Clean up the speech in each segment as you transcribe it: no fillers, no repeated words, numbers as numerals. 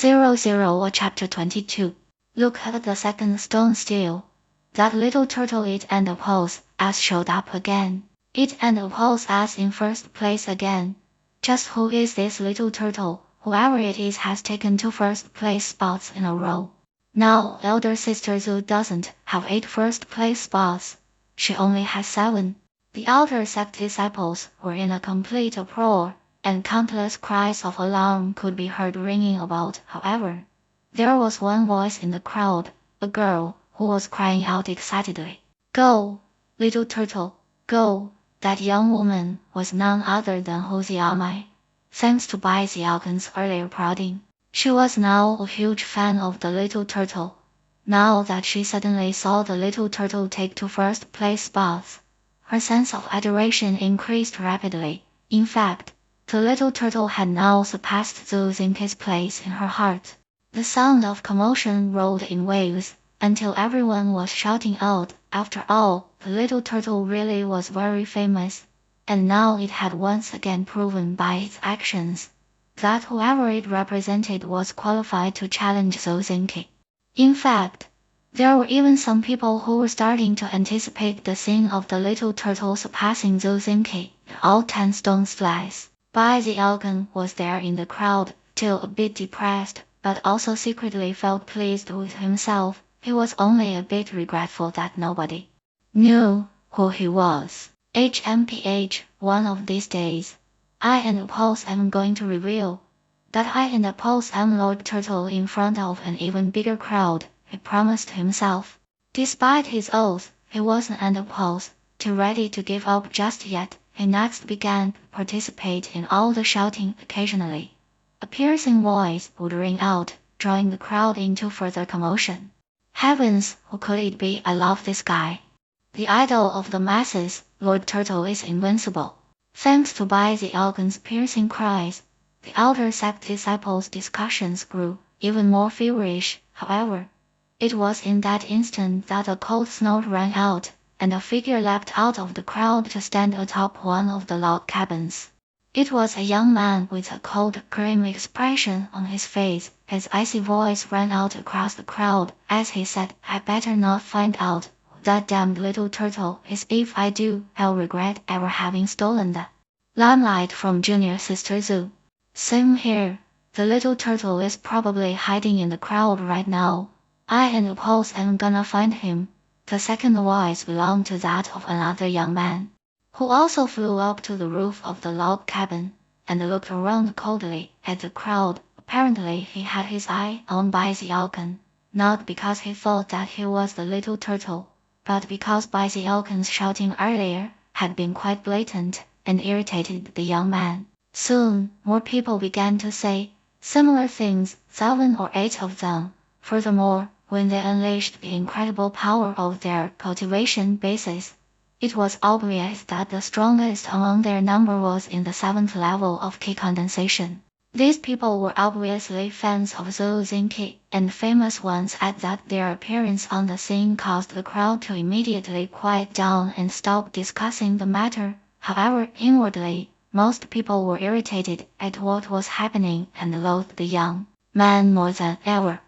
00 or chapter 22. Look at the second stone still. That little turtle it and the pose as showed up again. It and the pose as in first place again. Just who is this little turtle? Whoever it is has taken 2 first place spots in a row. Now elder sister Zoo doesn't have 8 first place spots. She only has 7. The outer sect disciples were in a complete uproar, and countless cries of alarm could be heard ringing about. However, there was one voice in the crowd, a girl, who was crying out excitedly. Go, little turtle, go! That young woman was none other than Hosiamai. Thanks to Bai Xiaogen's earlier prodding, she was now a huge fan of the little turtle. Now that she suddenly saw the little turtle take 2 first place spots, her sense of adoration increased rapidly. In fact, the little turtle had now surpassed Zhou Xingqi's place in her heart. The sound of commotion rolled in waves, until everyone was shouting out. After all, the little turtle really was very famous, and now it had once again proven by its actions that whoever it represented was qualified to challenge Zhou Xingqi. In fact, there were even some people who were starting to anticipate the scene of the little turtle surpassing Zhou Xingqi, all 10 stones flies. Bai Xiaogen was there in the crowd, still a bit depressed, but also secretly felt pleased with himself. He was only a bit regretful that nobody knew who he was. HMPH, one of these days, I and Pulse am going to reveal that I and Pulse am Lord Turtle in front of an even bigger crowd, he promised himself. Despite his oath, he wasn't and Pulse too ready to give up just yet. He next began to participate in all the shouting. Occasionally, a piercing voice would ring out, drawing the crowd into further commotion. Heavens, who could it be? I love this guy. The idol of the masses, Lord Turtle is invincible. Thanks to Bai Xiaogen's piercing cries, the outer sect disciples' discussions grew even more feverish. However, it was in that instant that a cold snort rang out, and a figure leapt out of the crowd to stand atop one of the log cabins. It was a young man with a cold, grim expression on his face. His icy voice rang out across the crowd as he said, I better not find out who that damned little turtle is. If I do, I'll regret ever having stolen the limelight from junior sister Zhu. Same here. The little turtle is probably hiding in the crowd right now. I and Pulse am gonna find him. The second voice belonged to that of another young man, who also flew up to the roof of the log cabin, and looked around coldly at the crowd. Apparently he had his eye on Bai Xiaogen, not because he thought that he was the little turtle, but because Bai Xiaogen's shouting earlier had been quite blatant and irritated the young man. Soon, more people began to say similar things, 7 or 8 of them. Furthermore, when they unleashed the incredible power of their cultivation bases, it was obvious that the strongest among their number was in the 7th level of key condensation. These people were obviously fans of Zhou Xingqi, and famous ones at that. Their appearance on the scene caused the crowd to immediately quiet down and stop discussing the matter. However, inwardly, most people were irritated at what was happening and loathed the young man more than ever.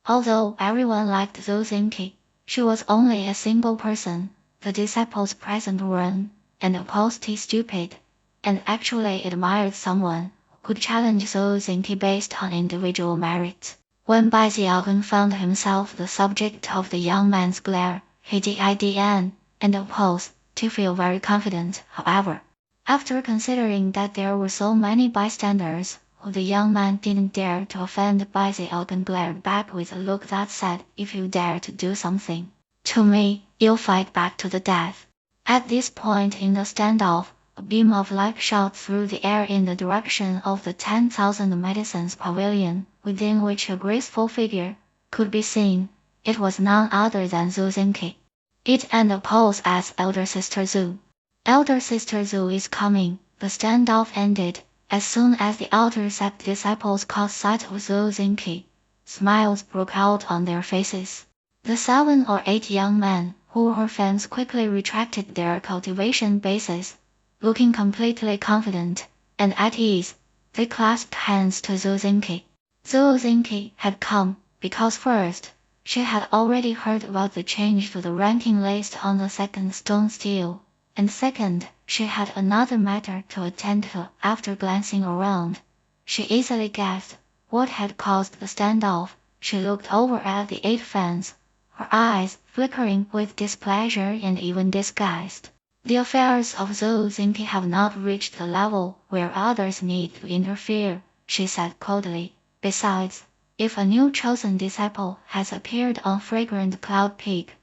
Although everyone liked Zhou Xingqi, she was only a single person. The disciples present weren't and opposed stupid, and actually admired someone who could challenge Zhou Xingqi based on individual merits. When Bai Xiaogen found himself the subject of the young man's glare, he didn't and opposed to feel very confident. However, after considering that there were so many bystanders, the young man didn't dare to offend. Bai Xiaogen glared back with a look that said, if you dare to do something to me, you'll fight back to the death. At this point in the standoff, a beam of light shot through the air in the direction of the 10,000 medicines pavilion, within which a graceful figure could be seen. It was none other than Zhou Xingqi. It and a pose as Elder Sister Zhu. Elder Sister Zhu is coming. The standoff ended as soon as the outer sect disciples caught sight of Zhou Xingqi. Smiles broke out on their faces. The 7 or 8 young men who were her fans quickly retracted their cultivation bases. Looking completely confident and at ease, they clasped hands to Zhou Xingqi. Zhou Zinke had come, because first, she had already heard about the change to the ranking list on the second stone stele, and second, she had another matter to attend to. After glancing around, she easily guessed what had caused the standoff. She looked over at the 8 fans, her eyes flickering with displeasure and even disgust. The affairs of Zhou Zinke have not reached the level where others need to interfere, she said coldly. Besides, if a new chosen disciple has appeared on Fragrant Cloud Peak,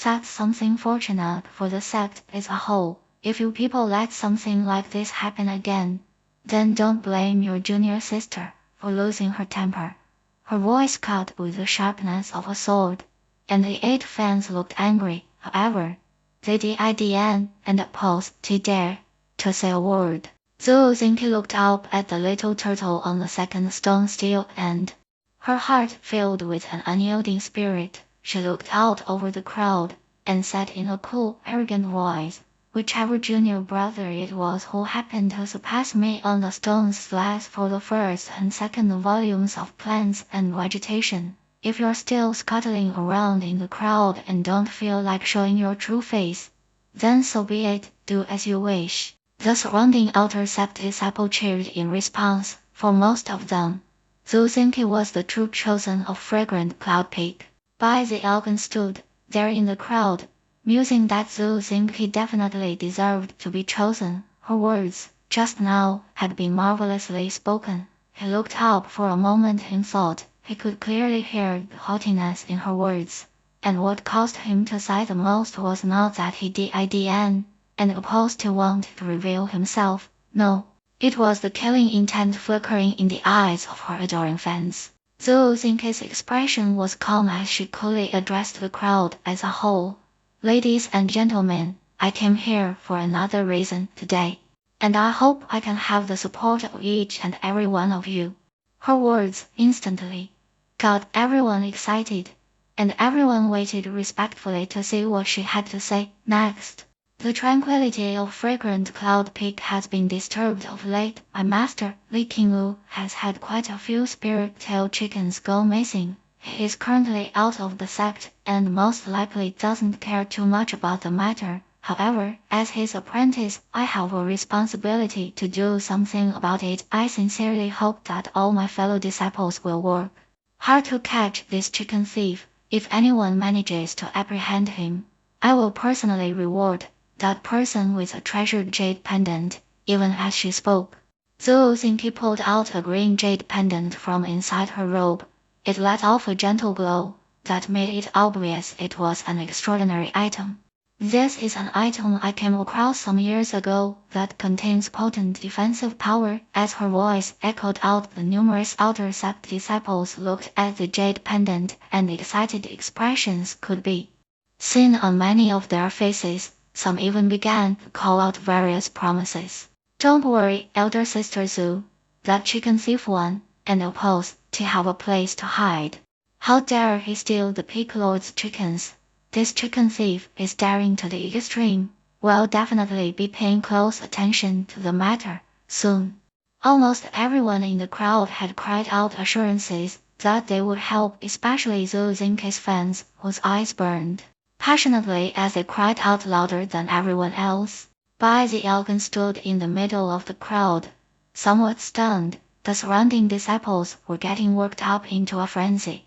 that's something fortunate for the sect as a whole. If you people let something like this happen again, then don't blame your junior sister for losing her temper. Her voice cut with the sharpness of a sword, and the 8 fans looked angry. However, they didn't and opposed to dare to say a word. Zhou Zinke looked up at the little turtle on the second stone stele and, her heart filled with an unyielding spirit, she looked out over the crowd and said in a cool, arrogant voice, whichever junior brother it was who happened to surpass me on the stone slats for the first and second volumes of Plants and Vegetation, if you're still scuttling around in the crowd and don't feel like showing your true face, then so be it, do as you wish. The surrounding outer sept disciple cheered in response. For most of them, Zhou Zinke was the true chosen of Fragrant Cloud Peak. Bai Zialgan stood there in the crowd, musing that Zhou Zinke definitely deserved to be chosen. Her words, just now, had been marvelously spoken. He looked up for a moment in thought. He could clearly hear the haughtiness in her words, and what caused him to sigh the most was not that he didn't and opposed to want to reveal himself. No, it was the killing intent flickering in the eyes of her adoring fans. Zhou Zinke's expression was calm as she coolly addressed the crowd as a whole. Ladies and gentlemen, I came here for another reason today, and I hope I can have the support of each and every one of you. Her words instantly got everyone excited, and everyone waited respectfully to see what she had to say next. The tranquility of Fragrant Cloud Peak has been disturbed of late. My master, Li Qingwu, has had quite a few spirit-tailed chickens go missing. He is currently out of the sect and most likely doesn't care too much about the matter. However, as his apprentice, I have a responsibility to do something about it. I sincerely hope that all my fellow disciples will work hard to catch this chicken thief. If anyone manages to apprehend him, I will personally reward that person with a treasured jade pendant. Even as she spoke, Zhou Zinke pulled out a green jade pendant from inside her robe. It let off a gentle glow that made it obvious it was an extraordinary item. This is an item I came across some years ago that contains potent defensive power. As her voice echoed out, the numerous outer sept disciples looked at the jade pendant, and excited expressions could be seen on many of their faces. Some even began to call out various promises. Don't worry, elder sister Zhu, that chicken thief won, and opposed to have a place to hide. How dare he steal the Peak Lord's chickens? This chicken thief is daring to the extreme. We'll definitely be paying close attention to the matter soon. Almost everyone in the crowd had cried out assurances that they would help, especially Zhou Zinke's fans, whose eyes burned passionately as they cried out louder than everyone else. Bai Zialgan stood in the middle of the crowd, somewhat stunned. The surrounding disciples were getting worked up into a frenzy,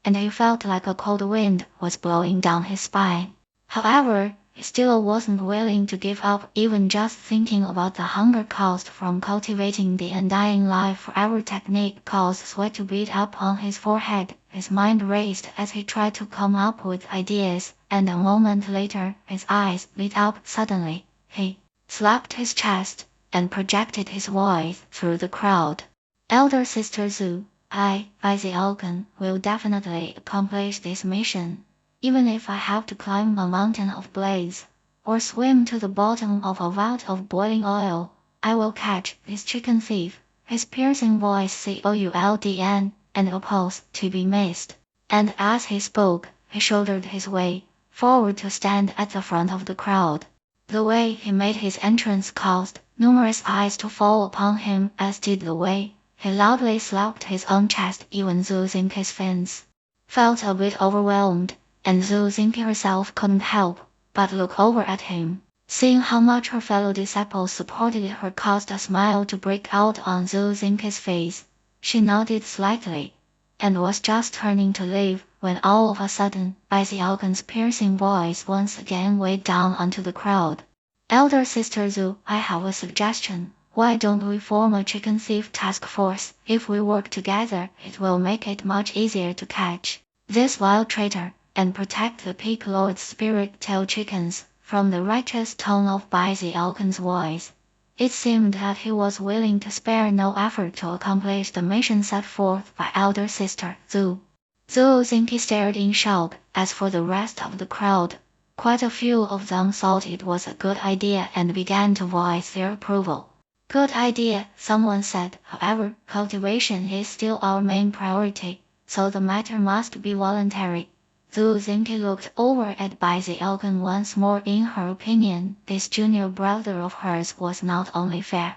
and he felt like a cold wind was blowing down his spine. However, he still wasn't willing to give up. Even just thinking about the hunger caused from cultivating the undying life forever technique caused sweat to bead up on his forehead. His mind raced as he tried to come up with ideas, and a moment later his eyes lit up suddenly. He slapped his chest and projected his voice through the crowd. Elder Sister Zhu, I, Bai Zialgan, will definitely accomplish this mission. Even if I have to climb a mountain of blaze, or swim to the bottom of a vat of boiling oil, I will catch this chicken thief. His piercing voice could and opposed to be missed. And as he spoke, he shouldered his way forward to stand at the front of the crowd. The way he made his entrance caused numerous eyes to fall upon him, as did the way He loudly slapped his own chest. Even Zuzinki's fans felt a bit overwhelmed, and Zuzinki herself couldn't help but look over at him. Seeing how much her fellow disciples supported her caused a smile to break out on Zuzinki's face. She nodded slightly, and was just turning to leave, when all of a sudden, Baizialgan's piercing voice once again weighed down onto the crowd. Elder Sister Zhu, I have a suggestion. Why don't we form a chicken thief task force? If we work together, it will make it much easier to catch this wild traitor, and protect the Pig Lord's spirit-tail chickens. From the righteous tone of Baizialgan's voice, it seemed that he was willing to spare no effort to accomplish the mission set forth by Elder Sister Zhu. Zuzinki stared in shock. As for the rest of the crowd, quite a few of them thought it was a good idea and began to voice their approval. Good idea, someone said. However, cultivation is still our main priority, so the matter must be voluntary. Zuzinki looked over at Baizialgan once more. In her opinion, this junior brother of hers was not only fair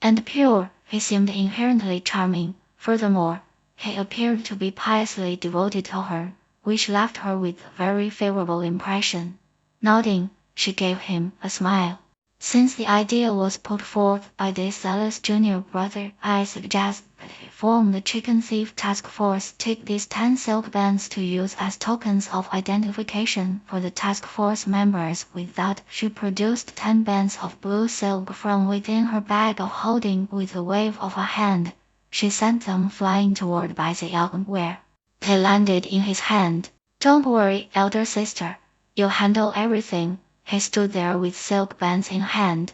and pure, he seemed inherently charming. Furthermore, he appeared to be piously devoted to her, which left her with a very favorable impression. Nodding, she gave him a smile. Since the idea was put forth by this zealous junior brother, I suggest that he form the chicken thief task force. Take these 10 silk bands to use as tokens of identification for the task force members. With that, she produced 10 bands of blue silk from within her bag of holding. With a wave of her hand, she sent them flying toward Baizialgan, where they landed in his hand. Don't worry, elder sister. You'll handle everything. He stood there with silk bands in hand,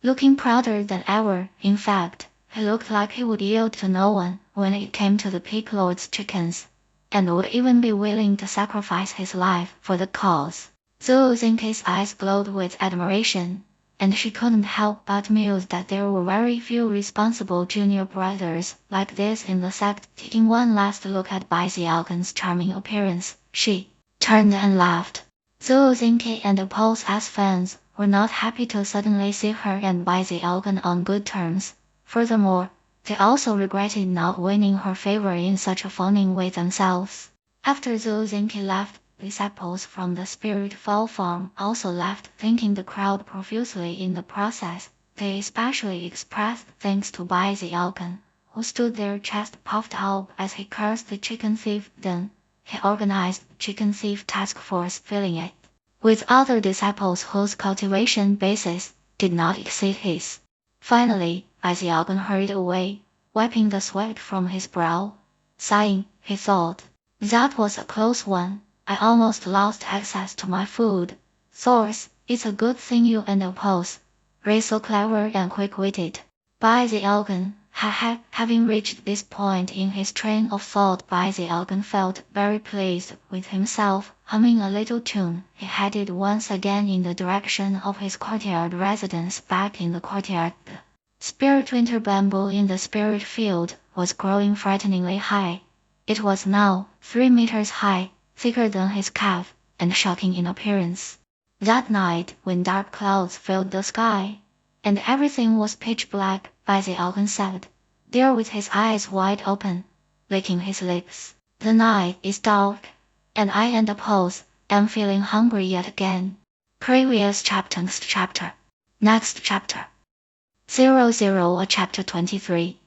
looking prouder than ever. In fact, he looked like he would yield to no one when it came to the Pig Lord's chickens, and would even be willing to sacrifice his life for the cause. Zuzinki's eyes glowed with admiration, and she couldn't help but muse that there were very few responsible junior brothers like this in the sect. Taking one last look at Baizialgan's charming appearance, she turned and laughed. Zuzinki and the Pulse S fans were not happy to suddenly see her and Baizialgan on good terms. Furthermore, they also regretted not winning her favor in such a fawning way themselves. After Zuzinki left, disciples from the Spirit Fall Farm also left, thanking the crowd profusely in the process. They especially expressed thanks to Baizialgan, who stood there chest puffed up as he cursed the chicken thief. Then he organized the chicken thief task force, filling it with other disciples whose cultivation basis did not exceed his. Finally, Baizialgan hurried away, wiping the sweat from his brow. Sighing, he thought, that was a close one. I almost lost access to my food source. It's a good thing you and the Pulse Ray so clever and quick-witted. Baizialgan, having reached this point in his train of thought, Baizialgan felt very pleased with himself. Humming a little tune, he headed once again in the direction of his courtyard residence. Back in the courtyard, the spirit winter bamboo in the spirit field was growing frighteningly high. It was now 3 meters high, thicker than his calf, and shocking in appearance. That night, when dark clouds filled the sky, and everything was pitch black, Baizialgan sat there with his eyes wide open, licking his lips. The night is dark, and I and the Pulse am feeling hungry yet again. Previous chapter. Next chapter. 00 a chapter 23.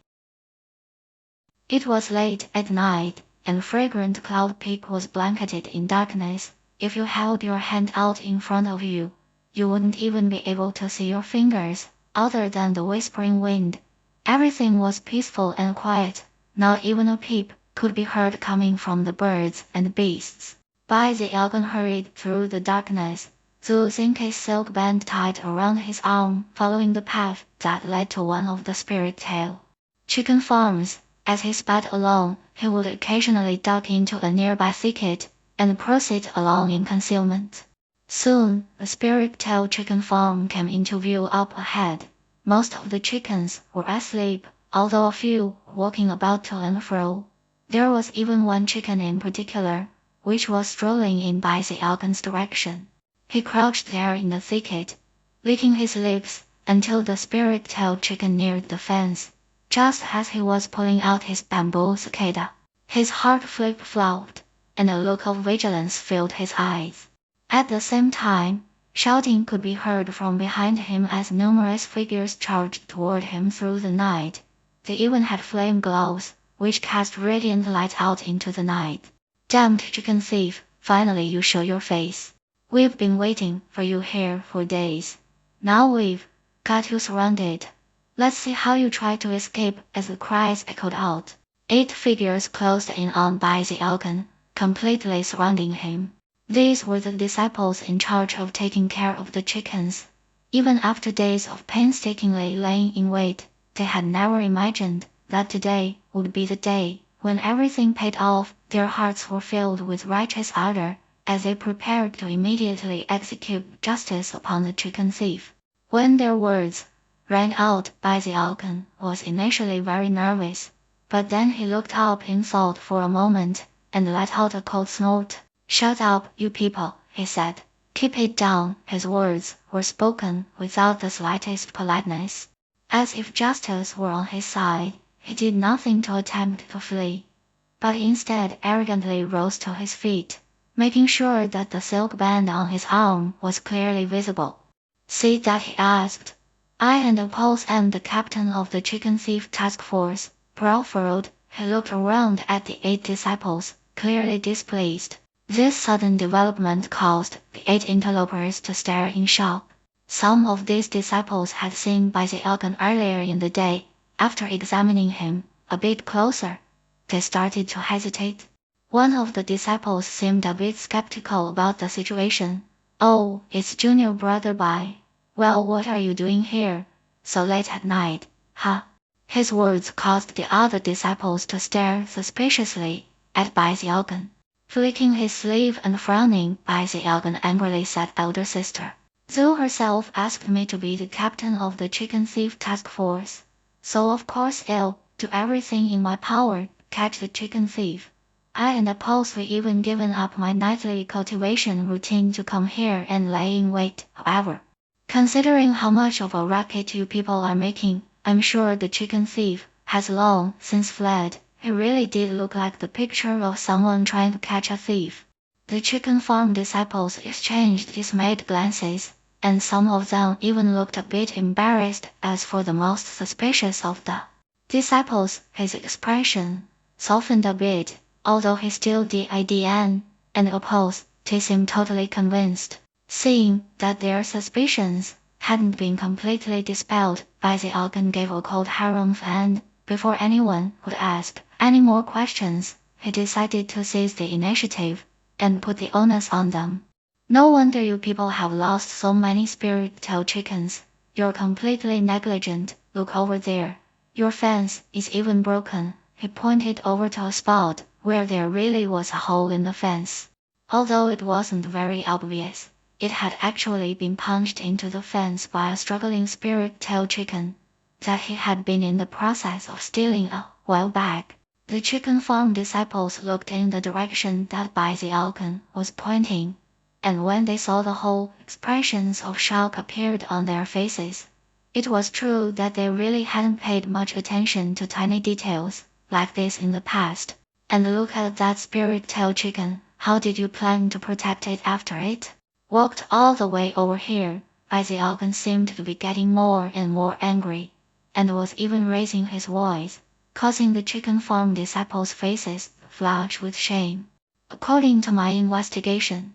It was late at night, and fragrant cloud peak was blanketed in darkness. If you held your hand out in front of you, you wouldn't even be able to see your fingers, other than the whispering wind. Everything was peaceful and quiet. Not even a peep could be heard coming from the birds and beasts. Baizialgan hurried through the darkness, Zuzinki's silk band tied around his arm, following the path that led to one of the spirit tail chicken farms. As he sped along, he would occasionally duck into a nearby thicket and proceed along in concealment. Soon, the spirit tail chicken farm came into view up ahead. Most of the chickens were asleep, although a few were walking about to and fro. There was even one chicken in particular, which was strolling in Baizialgan's direction. He crouched there in the thicket, licking his lips until the spirit tail chicken neared the fence. Just as he was pulling out his bamboo cicada, his heart flip-flopped, and a look of vigilance filled his eyes. At the same time, shouting could be heard from behind him as numerous figures charged toward him through the night. They even had flame gloves, which cast radiant light out into the night. Damned chicken thief, finally you show your face. We've been waiting for you here for days. Now we've got you surrounded. Let's see how you try to escape. As the cries echoed out, 8 figures closed in on by the Alkan, completely surrounding him. These were the disciples in charge of taking care of the chickens. Even after days of painstakingly laying in wait, they had never imagined that today would be the day when everything paid off. Their hearts were filled with righteous ardor as they prepared to immediately execute justice upon the chicken thief. When their words rang out, by the Alkan was initially very nervous, but then he looked up in thought for a moment and let out a cold snort. Shut up, you people, he said. Keep it down. His words were spoken without the slightest politeness. As if justice were on his side, he did nothing to attempt to flee, but instead arrogantly rose to his feet, making sure that the silk band on his arm was clearly visible. See that, he asked. I and Apples am the captain of the chicken thief task force. Brow furrowed, he looked around at the 8 disciples, clearly displeased. This sudden development caused the 8 interlopers to stare in shock. Some of these disciples had seen by the Alkan earlier in the day. After examining him a bit closer, they started to hesitate. One of the disciples seemed a bit skeptical about the situation. Oh, it's junior brother Bai. Well, what are you doing here so late at night, huh? His words caused the other disciples to stare suspiciously at Bai Xiaogan. Flicking his sleeve and frowning, Bai Xiaogan angrily said, elder sister Zhu herself asked me to be the captain of the chicken thief task force, so of course I'll do everything in my power to catch the chicken thief. I and Apples we even given up my nightly cultivation routine to come here and lay in wait. However, considering how much of a racket you people are making, I'm sure the chicken thief has long since fled. It really did look like the picture of someone trying to catch a thief. The chicken farm disciples exchanged dismayed glances, and some of them even looked a bit embarrassed. As for the most suspicious of the disciples, his expression softened a bit, although he still didn't and opposed to seem totally convinced. Seeing that their suspicions hadn't been completely dispelled, Bai Xiaogan gave a cold harumph and, before anyone could ask any more questions, he decided to seize the initiative and put the onus on them. No wonder you people have lost so many spirit-tailed chickens. You're completely negligent. Look over there. Your fence is even broken. He pointed over to a spot where there really was a hole in the fence. Although it wasn't very obvious, it had actually been punched into the fence by a struggling spirit-tailed chicken that he had been in the process of stealing a while back. The chicken farm disciples looked in the direction that Bai Xiaogan was pointing, and when they saw the hole, expressions of shock appeared on their faces. It was true that they really hadn't paid much attention to tiny details like this in the past. And look at that spirit-tailed chicken. How did you plan to protect it after it walked all the way over here? Bai Xiaogan seemed to be getting more and more angry, and was even raising his voice, causing the chicken farm disciples' faces to flush with shame. According to my investigation,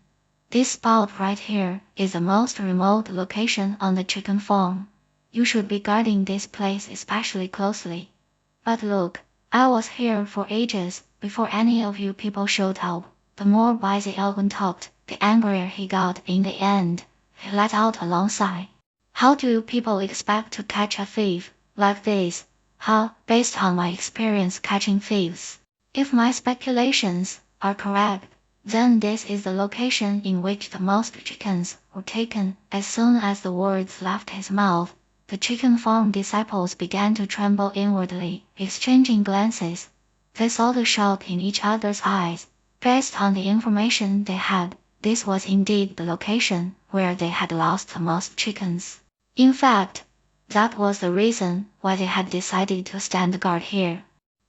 this spot right here is the most remote location on the chicken farm. You should be guarding this place especially closely. But look, I was here for ages before any of you people showed up. The more Bai Xiaogan talked, the angrier he got in the end. He let out a long sigh. How do you people expect to catch a thief like this? Based on my experience catching thieves, if my speculations are correct, then this is the location in which the most chickens were taken. As soon as the words left his mouth, the chicken farm disciples began to tremble inwardly, exchanging glances. They saw the shock in each other's eyes. Based on the information they had, this was indeed the location where they had lost the most chickens. In fact, That was the reason why they had decided to stand guard here.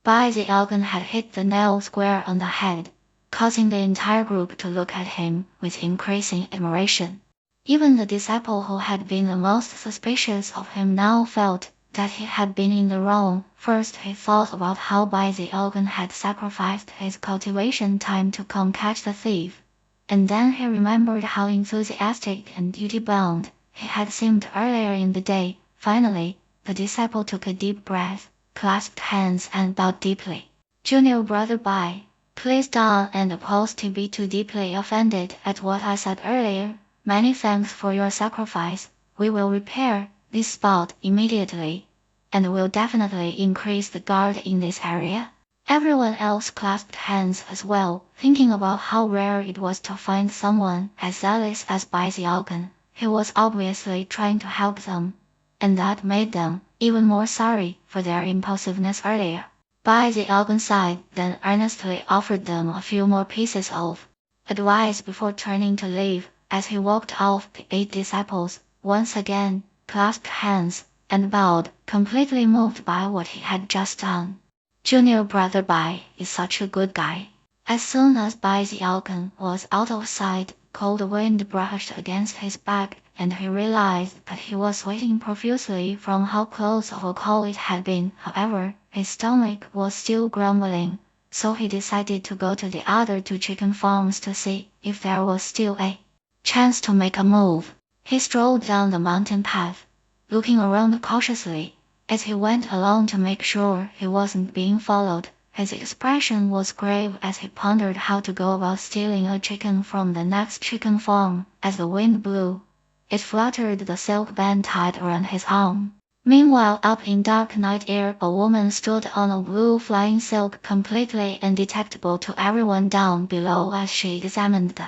Bai the Elgin had hit the nail square on the head, causing the entire group to look at him with increasing admiration. Even the disciple who had been the most suspicious of him now felt that he had been in the wrong. First he thought about how Bai the Elgin had sacrificed his cultivation time to come catch the thief, and then he remembered how enthusiastic and duty-bound he had seemed earlier in the day. Finally, the disciple took a deep breath, clasped hands and bowed deeply. Junior brother Bai, please don't and oppose to be too deeply offended at what I said earlier. Many thanks for your sacrifice. We will repair this spot immediately, and will definitely increase the guard in this area. Everyone else clasped hands as well, thinking about how rare it was to find someone as zealous as Bai Xiaogan. He was obviously trying to help them, and that made them even more sorry for their impulsiveness earlier. Bai Xiaogan sighed, then earnestly offered them a few more pieces of advice before turning to leave. As he walked off, the 8 disciples once again clasped hands and bowed, completely moved by what he had just done. Junior brother Bai is such a good guy. As soon as Bai Xiaogan was out of sight, cold wind brushed against his back, and he realized that he was sweating profusely from how close of a call it had been. However, his stomach was still grumbling, so he decided to go to the other 2 chicken farms to see if there was still a chance to make a move. He strolled down the mountain path, looking around cautiously as he went along to make sure he wasn't being followed. His expression was grave as he pondered how to go about stealing a chicken from the next chicken farm. As the wind blew, it fluttered the silk band tied around his arm. Meanwhile, up in dark night air, a woman stood on a blue flying silk, completely undetectable to everyone down below as she examined the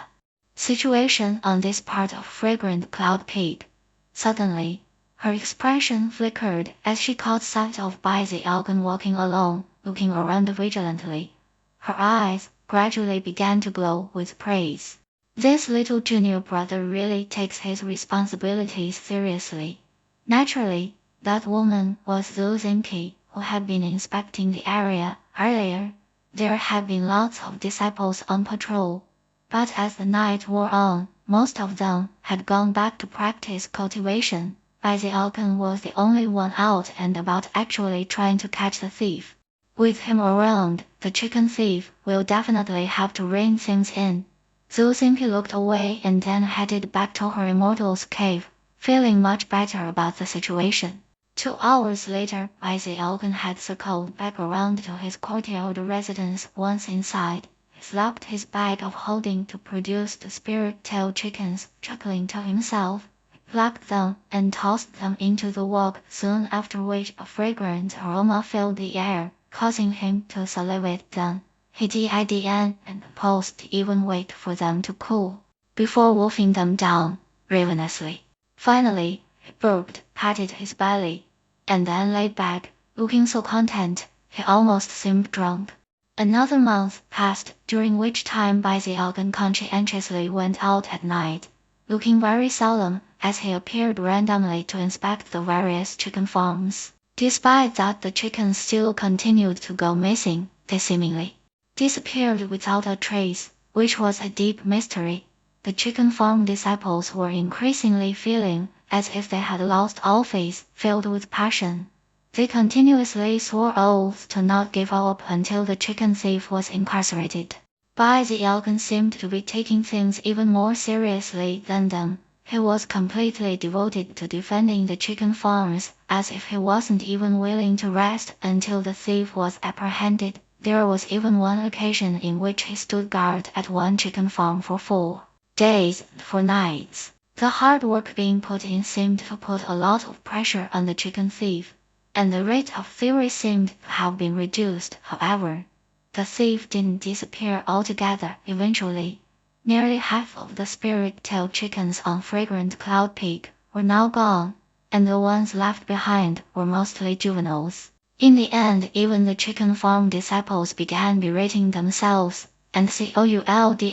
situation on this part of fragrant Cloud Peak. Suddenly, her expression flickered as she caught sight of Bai Xiaogan walking along, looking around vigilantly. Her eyes gradually began to glow with praise. This little junior brother really takes his responsibilities seriously. Naturally, that woman was Zhu Zinqi, who had been inspecting the area earlier. There had been lots of disciples on patrol, but as the night wore on, most of them had gone back to practice cultivation. Bai Xiaogan was the only one out and about actually trying to catch the thief. With him around, the chicken thief will definitely have to rein things in. Zhu Zinqi looked away and then headed back to her immortal's cave, feeling much better about the situation. 2 hours later, Bai Xiaogan had circled back around to his courtyard residence. Once inside, he slapped his bag of holding to produce the spirit-tail chickens, chuckling to himself, plucked them and tossed them into the wok, soon after which a fragrant aroma filled the air, causing him to salivate. Then he didn't pause to even wait for them to cool, before wolfing them down ravenously. Finally, he burped, patted his belly, and then laid back, looking so content, he almost seemed drunk. Another month passed, during which time Bai Xiaogan conscientiously went out at night, looking very solemn as he appeared randomly to inspect the various chicken farms. Despite that, the chickens still continued to go missing. They seemingly disappeared without a trace, which was a deep mystery. The chicken farm disciples were increasingly feeling as if they had lost all faith. Filled with passion, they continuously swore oaths to not give up until the chicken thief was incarcerated. Bai Xiaogan seemed to be taking things even more seriously than them. He was completely devoted to defending the chicken farms, as if he wasn't even willing to rest until the thief was apprehended. There was even one occasion in which he stood guard at one chicken farm for 4 days and 4 nights. The hard work being put in seemed to put a lot of pressure on the chicken thief, and the rate of thievery seemed to have been reduced. However, the thief didn't disappear altogether. Eventually, nearly half of the spirit-tail chickens on fragrant Cloud Peak were now gone, and the ones left behind were mostly juveniles. In the end, even the chicken farm disciples began berating themselves and could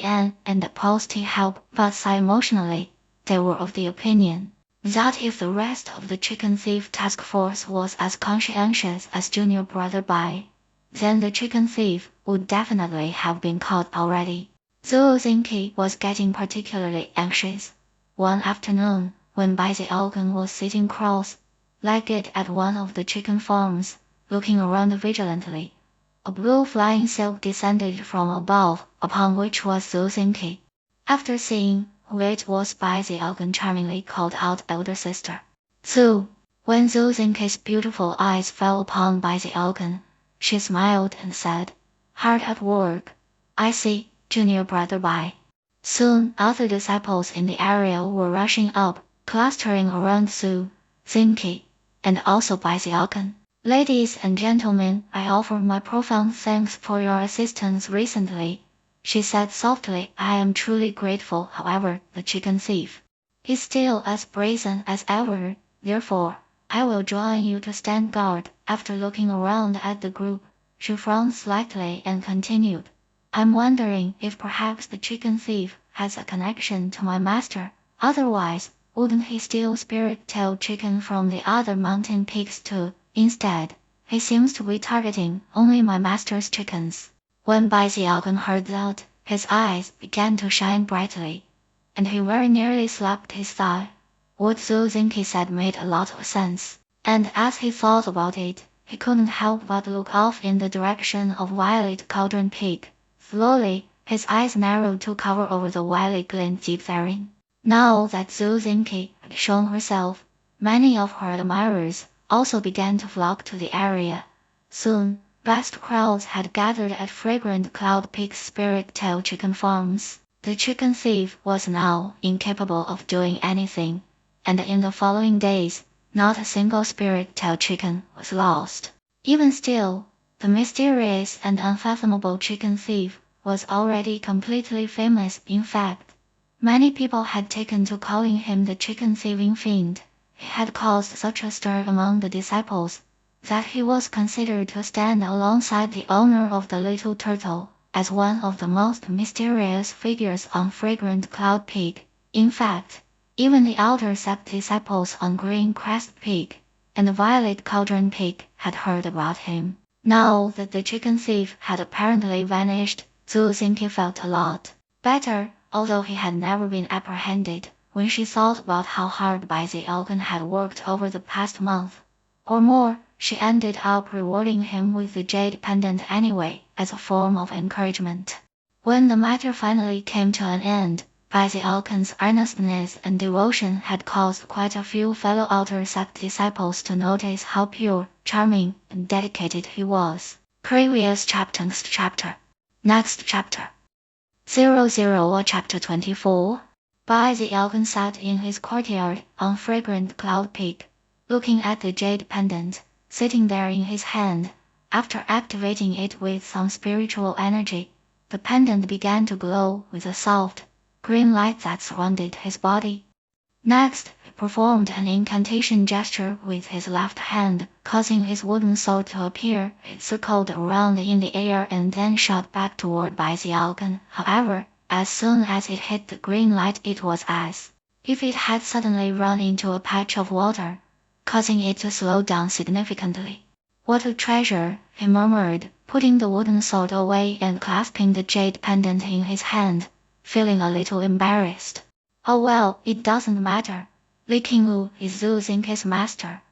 and opposed help, but emotionally, they were of the opinion that if the rest of the chicken thief task force was as conscientious as junior brother Bai, then the chicken thief would definitely have been caught already. Zhou Zinke was getting particularly anxious. One afternoon, when Bai Ziaogen was sitting cross-legged at one of the chicken farms, looking around vigilantly, a blue flying silk descended from above, upon which was Zhou Zinke. After seeing who it was, Bai Ziaogen charmingly called out elder sister Zhou. When Zhou Zinke's beautiful eyes fell upon Bai Ziaogen, she smiled and said, "Hard at work, I see, junior brother Bai." Soon other disciples in the area were rushing up, clustering around Zhou Zinke, and also Bai Ziaogen. "Ladies and gentlemen, I offer my profound thanks for your assistance recently," she said softly. "I am truly grateful. However, the chicken thief is still as brazen as ever, therefore, I will join you to stand guard." After looking around at the group, she frowned slightly and continued, "I'm wondering if perhaps the chicken thief has a connection to my master. Otherwise, wouldn't he steal spirit tail chicken from the other mountain pigs too? Instead, he seems to be targeting only my master's chickens." When Bai Ziaogen heard that, his eyes began to shine brightly, and he very nearly slapped his thigh. What Zhou Zinke said made a lot of sense, and as he thought about it, he couldn't help but look off in the direction of Violet Cauldron Pig. Slowly, his eyes narrowed to cover over the wily glint deep therein. Now that Zhou Zinke had shown herself, many of her admirers also began to flock to the area. Soon, vast crowds had gathered at Fragrant Cloud Pig's Spirit Tail chicken farms. The chicken thief was now incapable of doing anything, and in the following days, not a single spirit tail chicken was lost. Even still, the mysterious and unfathomable chicken thief was already completely famous. In fact, many people had taken to calling him the chicken thieving fiend. He had caused such a stir among the disciples that he was considered to stand alongside the owner of the little turtle as one of the most mysterious figures on Fragrant Cloud Pig. In fact, even the outer sect disciples on Green Crest Pig and the Violet Cauldron Pig had heard about him. Now that the chicken thief had apparently vanished, Zhou Zinke felt a lot better, although he had never been apprehended. When she thought about how hard Bai Ziaogen had worked over the past month or more, she ended up rewarding him with the jade pendant anyway, as a form of encouragement. When the matter finally came to an end, Bai Ziaogen's earnestness and devotion had caused quite a few fellow outer sect disciples to notice how pure, charming, and dedicated he was. Previous chapter. Next chapter. 00 or chapter 24. Bai Ziaogen sat in his courtyard on Fragrant Cloud Peak, looking at the jade pendant sitting there in his hand. After activating it with some spiritual energy, the pendant began to glow with a soft, green light that surrounded his body. Next, he performed an incantation gesture with his left hand, causing his wooden sword to appear. It circled around in the air and then shot back toward Bai Ziaogen. However, as soon as it hit the green light, it was as if it had suddenly run into a patch of water, causing it to slow down significantly. "What a treasure," he murmured, putting the wooden sword away and clasping the jade pendant in his hand, feeling a little embarrassed. "Oh well, it doesn't matter. Li Qingwu is Zhou Zinke's master,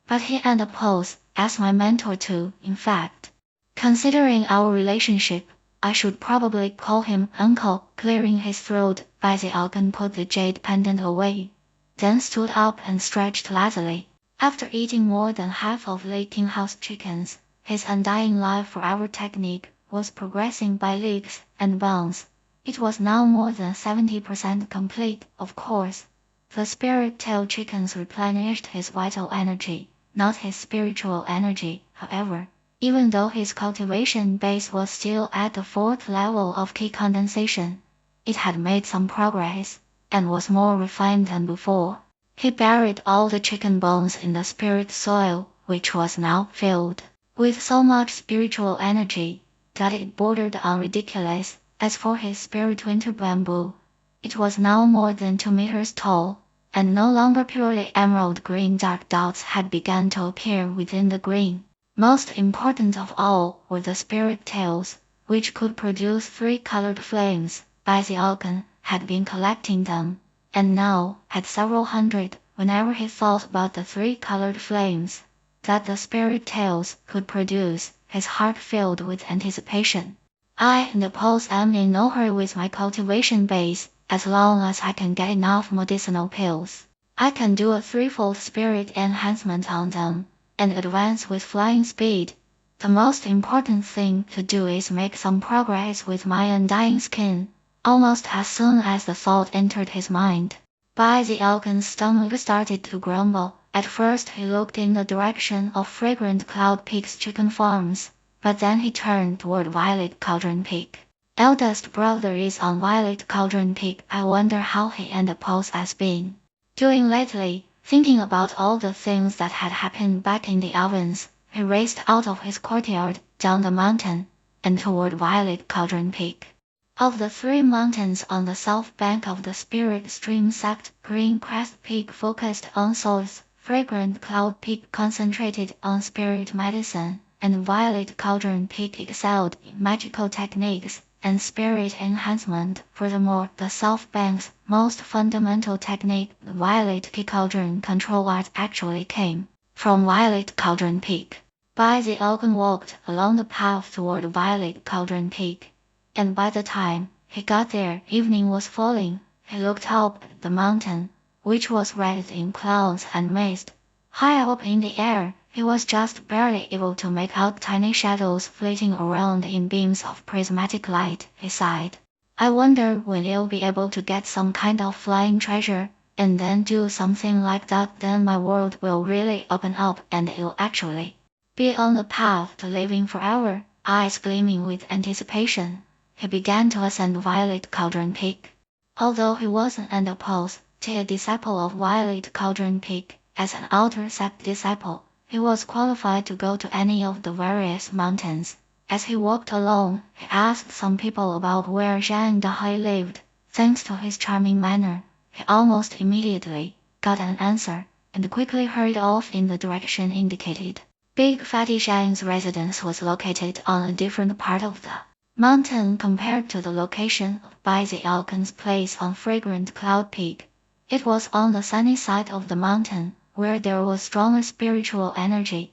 but he and oppose as my mentor too. In fact, considering our relationship, I should probably call him uncle." Clearing his throat, Bai Ziaogen put the jade pendant away, then stood up and stretched lazily. After eating more than half of Li Qinghao's chickens, his undying life forever technique was progressing by leaps and bounds. It was now more than 70% complete. Of course, the spirit tail chickens replenished his vital energy, not his spiritual energy. However, even though his cultivation base was still at the 4th level of key condensation, it had made some progress, and was more refined than before. He buried all the chicken bones in the spirit soil, which was now filled with so much spiritual energy that it bordered on ridiculous. As for his spirit winter bamboo, it was now more than 2 meters tall, and no longer purely emerald green dark dots had begun to appear within the green. Most important of all were the spirit tails, which could produce three-colored flames. Alkan had been collecting them, and now had several hundred. Whenever he thought about the three-colored flames that the spirit tails could produce, his heart filled with anticipation. I and the Poles am in no hurry with my cultivation base, as long as I can get enough medicinal pills. I can do a threefold spirit enhancement on them, and advance with flying speed. The most important thing to do is make some progress with my undying skin. Almost as soon as the thought entered his mind, Alkan's stomach started to grumble. At first he looked in the direction of Fragrant Cloud Peak's chicken farms, but then he turned toward Violet Cauldron Peak. Eldest brother is on Violet Cauldron Peak. I wonder how he and the Pulse has been doing lately. Thinking about all the things that had happened back in the ovens, he raced out of his courtyard, down the mountain, and toward Violet Cauldron Peak. Of the three mountains on the south bank of the Spirit Stream sect, Green Crest Peak focused on souls, Fragrant Cloud Peak concentrated on spirit medicine, and Violet Cauldron Peak excelled in magical techniques and spirit enhancement. Furthermore, the South Bank's most fundamental technique, the Violet Cauldron control art, actually came from Violet Cauldron Peak. Alkan walked along the path toward Violet Cauldron Peak, and by the time he got there, evening was falling. He looked up at the mountain, which was wrapped in clouds and mist. High up in the air, he was just barely able to make out tiny shadows flitting around in beams of prismatic light. He sighed. I wonder when I'll be able to get some kind of flying treasure, and then do something like that. Then my world will really open up and I'll actually be on the path to living forever. Eyes gleaming with anticipation, he began to ascend Violet Cauldron Peak. Although he wasn't an apostle, a disciple of Violet Cauldron Peak, as an outer sect disciple, he was qualified to go to any of the various mountains. As he walked along, he asked some people about where Zhang Dahai lived. Thanks to his charming manner, he almost immediately got an answer, and quickly hurried off in the direction indicated. Big Fatty Zhang's residence was located on a different part of the mountain compared to the location of Alkan's place on Fragrant Cloud Peak. It was on the sunny side of the mountain, where there was stronger spiritual energy.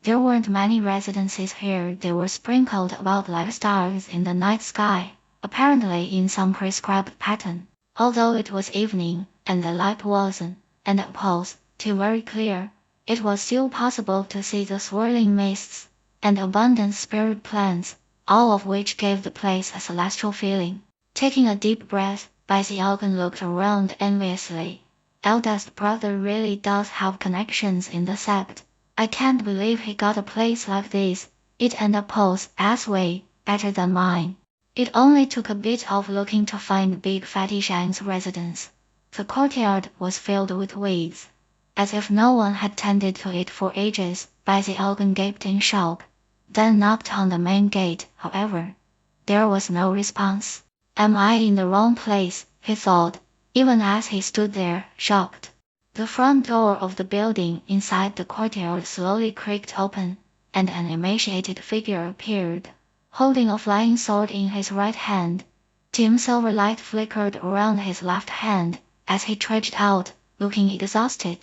There weren't many residences here. They were sprinkled about like stars in the night sky, apparently in some prescribed pattern. Although it was evening, and the light wasn't, and the pulse, too very clear, it was still possible to see the swirling mists and abundant spirit plants, all of which gave the place a celestial feeling. Taking a deep breath, Alkan looked around enviously. Eldest brother really does have connections in the sect. I can't believe he got a place like this. It and a pose as way better than mine. It only took a bit of looking to find Big Fatty Zhang's residence. The courtyard was filled with weeds, as if no one had tended to it for ages. Alkan gaped in shock, then knocked on the main gate. However, there was no response. Am I in the wrong place? He thought, even as he stood there, shocked. The front door of the building inside the courtyard slowly creaked open, and an emaciated figure appeared, holding a flying sword in his right hand. Dim silver light flickered around his left hand as he trudged out, looking exhausted.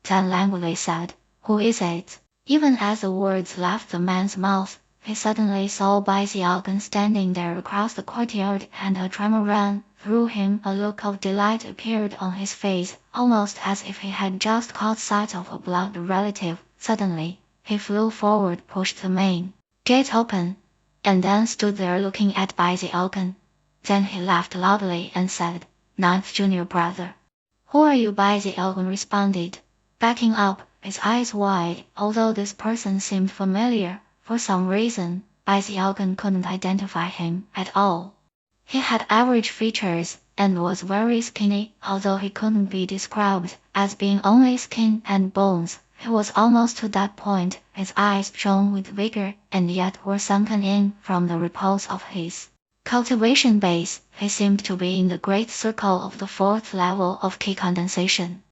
Then languidly said, "Who is it?" Even as the words left the man's mouth, he suddenly saw Alkan standing there across the courtyard, and a tremor ran through him. A look of delight appeared on his face, almost as if he had just caught sight of a blood relative. Suddenly, he flew forward, pushed the main gate open, and then stood there looking at Alkan. Then he laughed loudly and said, "Ninth junior brother." "Who are you?" Alkan responded, backing up, his eyes wide. Although this person seemed familiar, for some reason, Alkan couldn't identify him at all. He had average features, and was very skinny. Although he couldn't be described as being only skin and bones, he was almost to that point. His eyes shone with vigor, and yet were sunken in from the repose of his cultivation base. He seemed to be in the great circle of the fourth level of key condensation.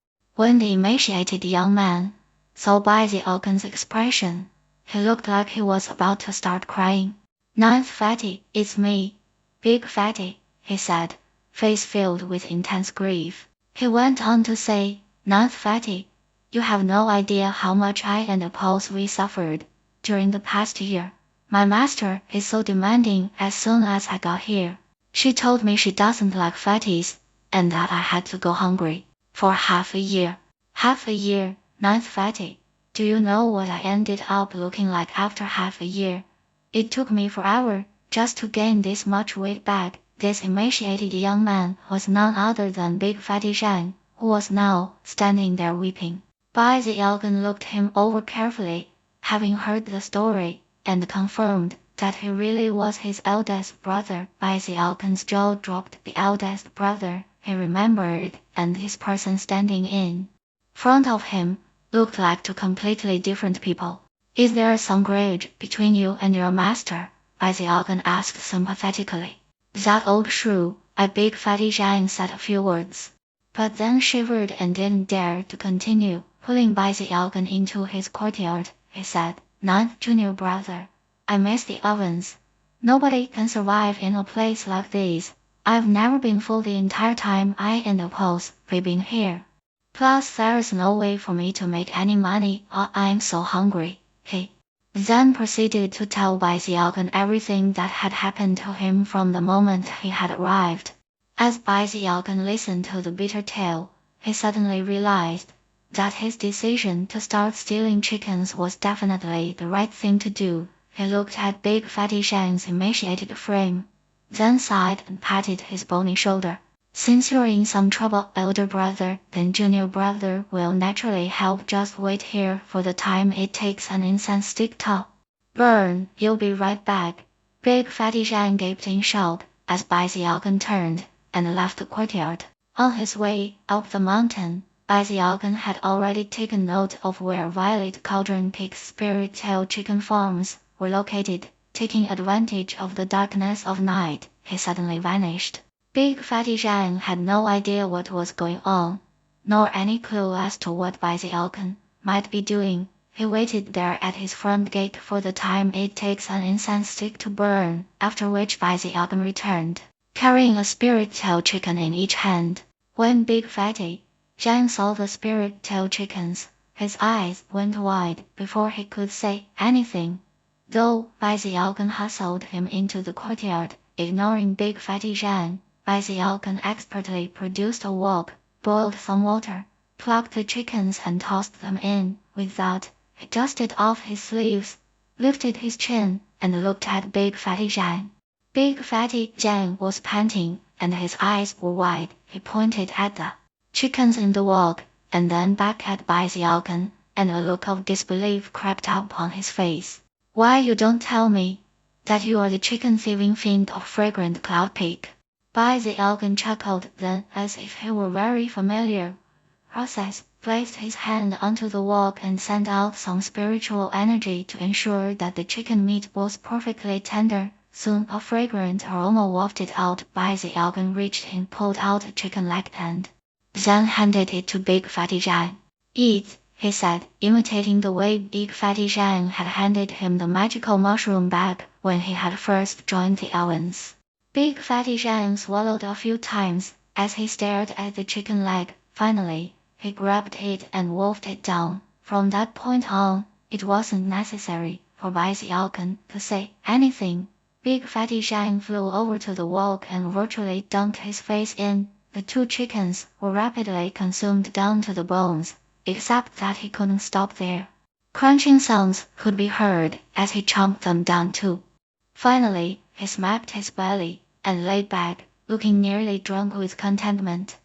When the emaciated young man saw Baisi Alkan's expression, he looked like he was about to start crying. Ninth Fatty, it's me. Big Fatty, he said, face filled with intense grief. He went on to say, Ninth Fatty, you have no idea how much I and Apples we suffered during the past year. My master is so demanding as soon as I got here. She told me she doesn't like fatties, and that I had to go hungry for half a year. Half a year, Ninth Fatty. Do you know what I ended up looking like after half a year? It took me forever just to gain this much weight back. This emaciated young man was none other than Big Fatty Zhang, who was now standing there weeping. Bai Zielgan looked him over carefully, having heard the story, and confirmed that he really was his eldest brother. Bai Zielgan's jaw dropped. The eldest brother, he remembered, and his person standing in front of him looked like two completely different people. Is there some grudge between you and your master? Bai Zielgan asked sympathetically. That old shrew, Big Fatty Zhang said a few words, but then shivered and didn't dare to continue. Pulling Bai Zielgan into his courtyard, he said, Ninth junior brother, I miss the ovens. Nobody can survive in a place like this. I've never been full the entire time I and Apples we've been here. Plus there's no way for me to make any money, I'm so hungry. He then proceeded to tell Bai Zielgan everything that had happened to him from the moment he had arrived. As Bai Zielgan listened to the bitter tale, he suddenly realized that his decision to start stealing chickens was definitely the right thing to do. He looked at Big Fatty Zhang's emaciated frame, then sighed and patted his bony shoulder. Since you're in some trouble, elder brother, then junior brother will naturally help. Just wait here for the time it takes an incense stick to burn. You'll be right back. Big Fatty Zhang gaped in shock as Bai Zielgan turned and left the courtyard. On his way up the mountain, Bai Zielgan had already taken note of where Violet Cauldron Peak's spirit tail chicken farms were located. Taking advantage of the darkness of night, he suddenly vanished. Big Fatty Zhang had no idea what was going on, nor any clue as to what Bai Zielgan might be doing. He waited there at his front gate for the time it takes an incense stick to burn, after which Bai Zielgan returned, carrying a spirit tail chicken in each hand. When Big Fatty Zhang saw the spirit tail chickens, his eyes went wide before he could say anything. Though Bai Zielgan hustled him into the courtyard, ignoring Big Fatty Zhang, Bai Zielgan expertly produced a wok, boiled some water, plucked the chickens and tossed them in. With that, he dusted off his sleeves, lifted his chin, and looked at Big Fatty Zhang. Big Fatty Zhang was panting, and his eyes were wide. He pointed at the chickens in the wok, and then back at Bai Zielgan, and a look of disbelief crept up on his face. Why you don't tell me that you are the chicken thieving fiend of fragrant Cloud Peak? Bai Zielgan chuckled, then, as if he were very familiar process, placed his hand onto the wok and sent out some spiritual energy to ensure that the chicken meat was perfectly tender. Soon a fragrant aroma wafted out. Bai Zielgan reached and pulled out a chicken leg and then handed it to Big Fatty Zhang. Eat, he said, imitating the way Big Fatty Zhang had handed him the magical mushroom bag when he had first joined the Owens. Big Fatty Zhang swallowed a few times as he stared at the chicken leg. Finally, he grabbed it and wolfed it down. From that point on, it wasn't necessary for Bai Zielgan to say anything. Big Fatty Zhang flew over to the wok and virtually dunked his face in. The two chickens were rapidly consumed down to the bones, except that he couldn't stop there. Crunching sounds could be heard as he chomped them down too. Finally, he smacked his belly and lay back, looking nearly drunk with contentment.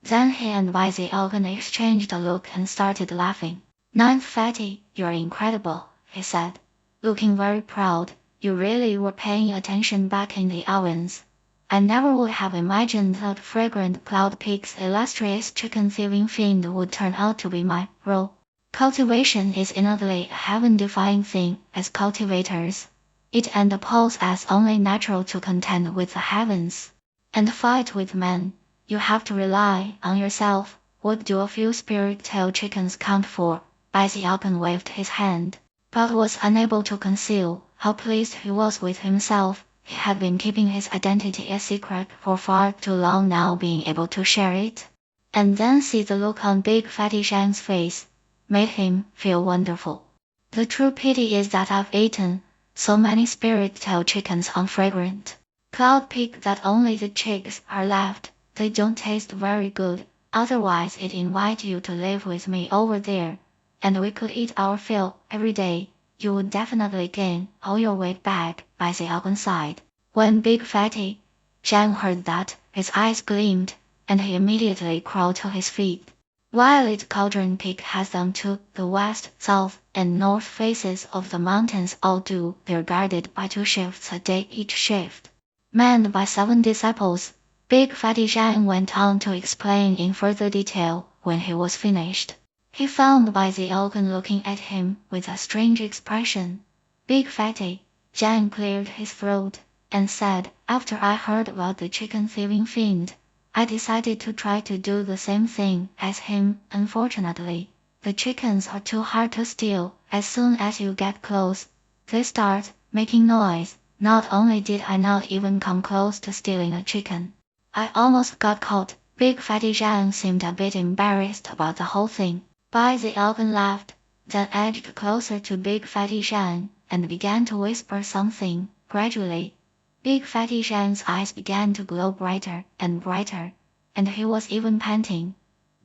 Then he and Bai Zielgan exchanged a look and started laughing. Ninth Fatty, you're incredible, he said, looking very proud. You really were paying attention back in the Owens. I never would have imagined that fragrant Cloud Peak's illustrious chicken thieving fiend would turn out to be my role. Cultivation is innately a heaven-defying thing. As cultivators, it and appalls us only natural to contend with the heavens and fight with men. You have to rely on yourself. What do a few spirit-tail chickens count for? Baizialkan waved his hand, but was unable to conceal how pleased he was with himself. He had been keeping his identity a secret for far too long, now being able to share it. And then see the look on Big Fatty Zhang's face made him feel wonderful. The true pity is that I've eaten so many spirit-tail chickens on fragrant cloud peak that only the chicks are left. They don't taste very good. Otherwise I'd invite you to live with me over there, and we could eat our fill every day. You would definitely gain all your weight back. By the open side. When Big Fatty Zhang heard that, his eyes gleamed, and he immediately crawled to his feet. Violet Cauldron Peak has them too. The west, south, and north faces of the mountains all do. They're guarded by 2 shifts a day each shift, manned by 7 disciples. Big Fatty Zhang went on to explain in further detail. When he was finished, he found Baizialkan looking at him with a strange expression. Big Fatty Zhang cleared his throat and said, after I heard about the chicken thieving fiend, I decided to try to do the same thing as him. Unfortunately, the chickens are too hard to steal. As soon as you get close, they start making noise. Not only did I not even come close to stealing a chicken, I almost got caught. Big Fatty Zhang seemed a bit embarrassed about the whole thing. Baizialkan laughed, then edged closer to Big Fatty Zhang and began to whisper something. Gradually, Big Fatty Zhang's eyes began to glow brighter and brighter, and he was even panting.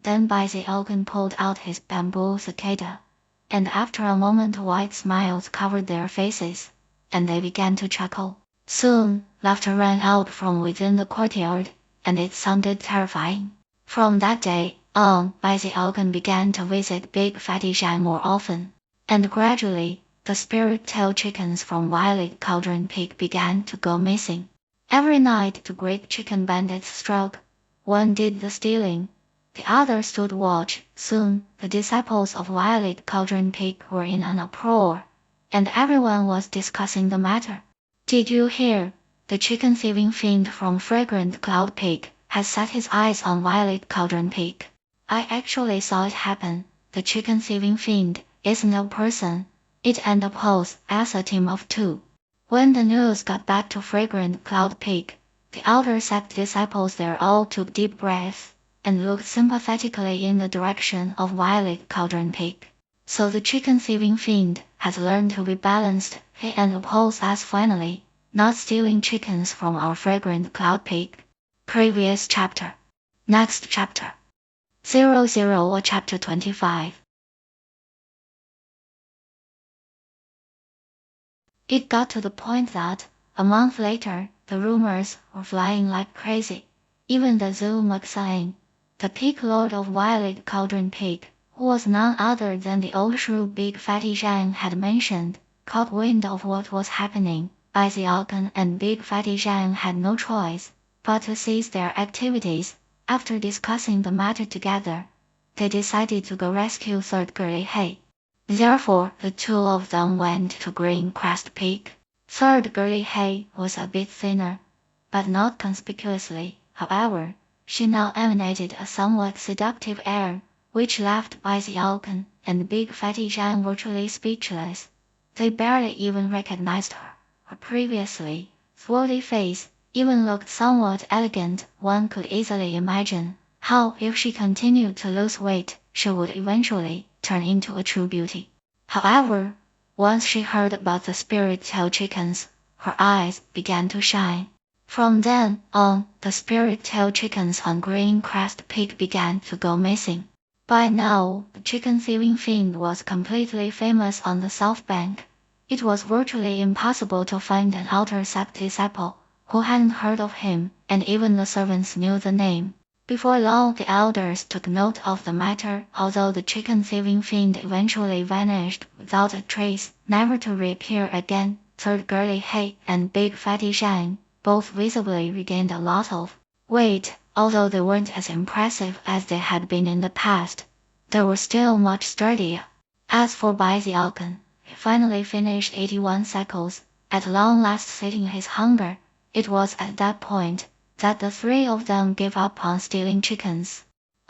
Then Baizialkan pulled out his bamboo cicada, and after a moment white smiles covered their faces, and they began to chuckle. Soon, laughter rang out from within the courtyard, and it sounded terrifying. From that day on, Baizialkan began to visit Big Fatty Zhang more often, and gradually, the spirit-tail chickens from Violet Cauldron Peak began to go missing. Every night the great chicken bandits struck. One did the stealing, the other stood watch. Soon, the disciples of Violet Cauldron Peak were in an uproar, and everyone was discussing the matter. Did you hear? The chicken thieving fiend from Fragrant Cloud Peak has set his eyes on Violet Cauldron Peak. I actually saw it happen. The chicken thieving fiend isn't a person. It and pose as a team of 2. When the news got back to Fragrant Cloud Peak, the outer sect disciples there all took deep breaths and looked sympathetically in the direction of Violet Cauldron Peak. So the chicken thieving fiend has learned to be balanced. He and oppose us finally, not stealing chickens from our Fragrant Cloud Peak. Previous chapter. Next chapter. 00 or chapter 25. It got to the point that, a month later, the rumors were flying like crazy. Even the zoo magazine, the peak lord of Violet Cauldron Peak, who was none other than the old shrew Big Fatty Zhang had mentioned, caught wind of what was happening. Baizialkan and Big Fatty Zhang had no choice but to cease their activities. After discussing the matter together, they decided to go rescue Third Girly Hay. Therefore, the 2 of them went to Green Crest Peak. Third Girly Hay was a bit thinner, but not conspicuously. However, she now emanated a somewhat seductive air, which left Baizialkan and Big Fatty Zhang virtually speechless. They barely even recognized her. Her previously swarthy face even looked somewhat elegant. One could easily imagine how, if she continued to lose weight, she would eventually turn into a true beauty. However, once she heard about the spirit-tail chickens, her eyes began to shine. From then on, the spirit-tail chickens on Green Crest Peak began to go missing. By now, the chicken thieving fiend was completely famous on the South Bank. It was virtually impossible to find an outer sect disciple who hadn't heard of him, and even the servants knew the name. Before long, the elders took note of the matter. Although the chicken thieving fiend eventually vanished without a trace, never to reappear again, Third Girly Hay and Big Fatty Zhang both visibly regained a lot of weight. Although they weren't as impressive as they had been in the past, they were still much sturdier. As for Baizialkan, he finally finished 81 cycles, at long last sating his hunger. It was at that point that the 3 of them gave up on stealing chickens.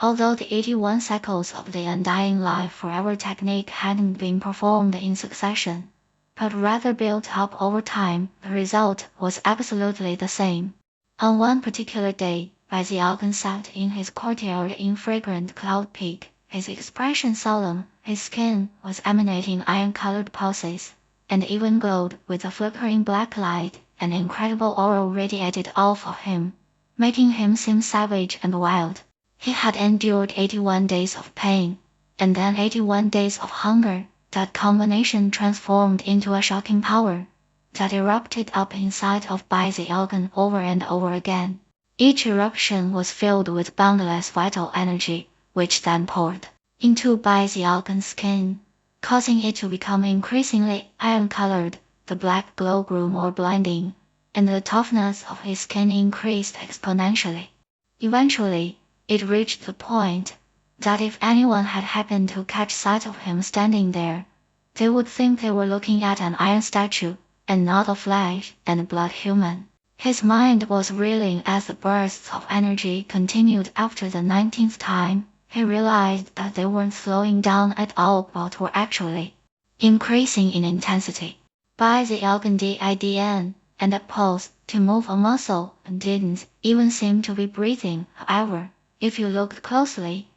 Although the 81 cycles of the Undying Life Forever technique hadn't been performed in succession, but rather built up over time, the result was absolutely the same. On one particular day, as Alkan sat in his courtyard in fragrant Cloud Peak, his expression solemn, his skin was emanating iron-colored pulses, and even glowed with a flickering black light. An incredible aura radiated off of him, making him seem savage and wild. He had endured 81 days of pain, and then 81 days of hunger. That combination transformed into a shocking power that erupted up inside of Alkan over and over again. Each eruption was filled with boundless vital energy, which then poured into Alkan's skin, causing it to become increasingly iron-colored. The black glow grew more blinding, and the toughness of his skin increased exponentially. Eventually, it reached the point that if anyone had happened to catch sight of him standing there, they would think they were looking at an iron statue, and not a flesh and blood human. His mind was reeling as the bursts of energy continued. After the 19th time, he realized that they weren't slowing down at all but were actually increasing in intensity. By the Alkan didn't and a pulse to move a muscle and didn't even seem to be breathing. However, if you looked closely,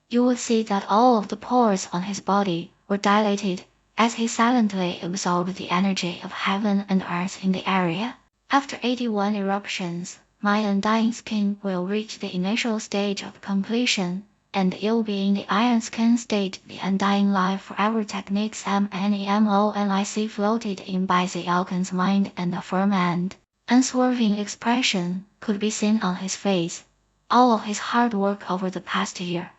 you would see that all of the pores on his body were dilated as he silently absorbed the energy of heaven and earth in the area. After 81 eruptions, my undying skin will reach the initial stage of completion, and it'll be in the iron skin state the Undying Life Forever technique's MNEMONIC floated in by the Alkan's mind, and a firm and unswerving expression could be seen on his face. All of his hard work over the past year,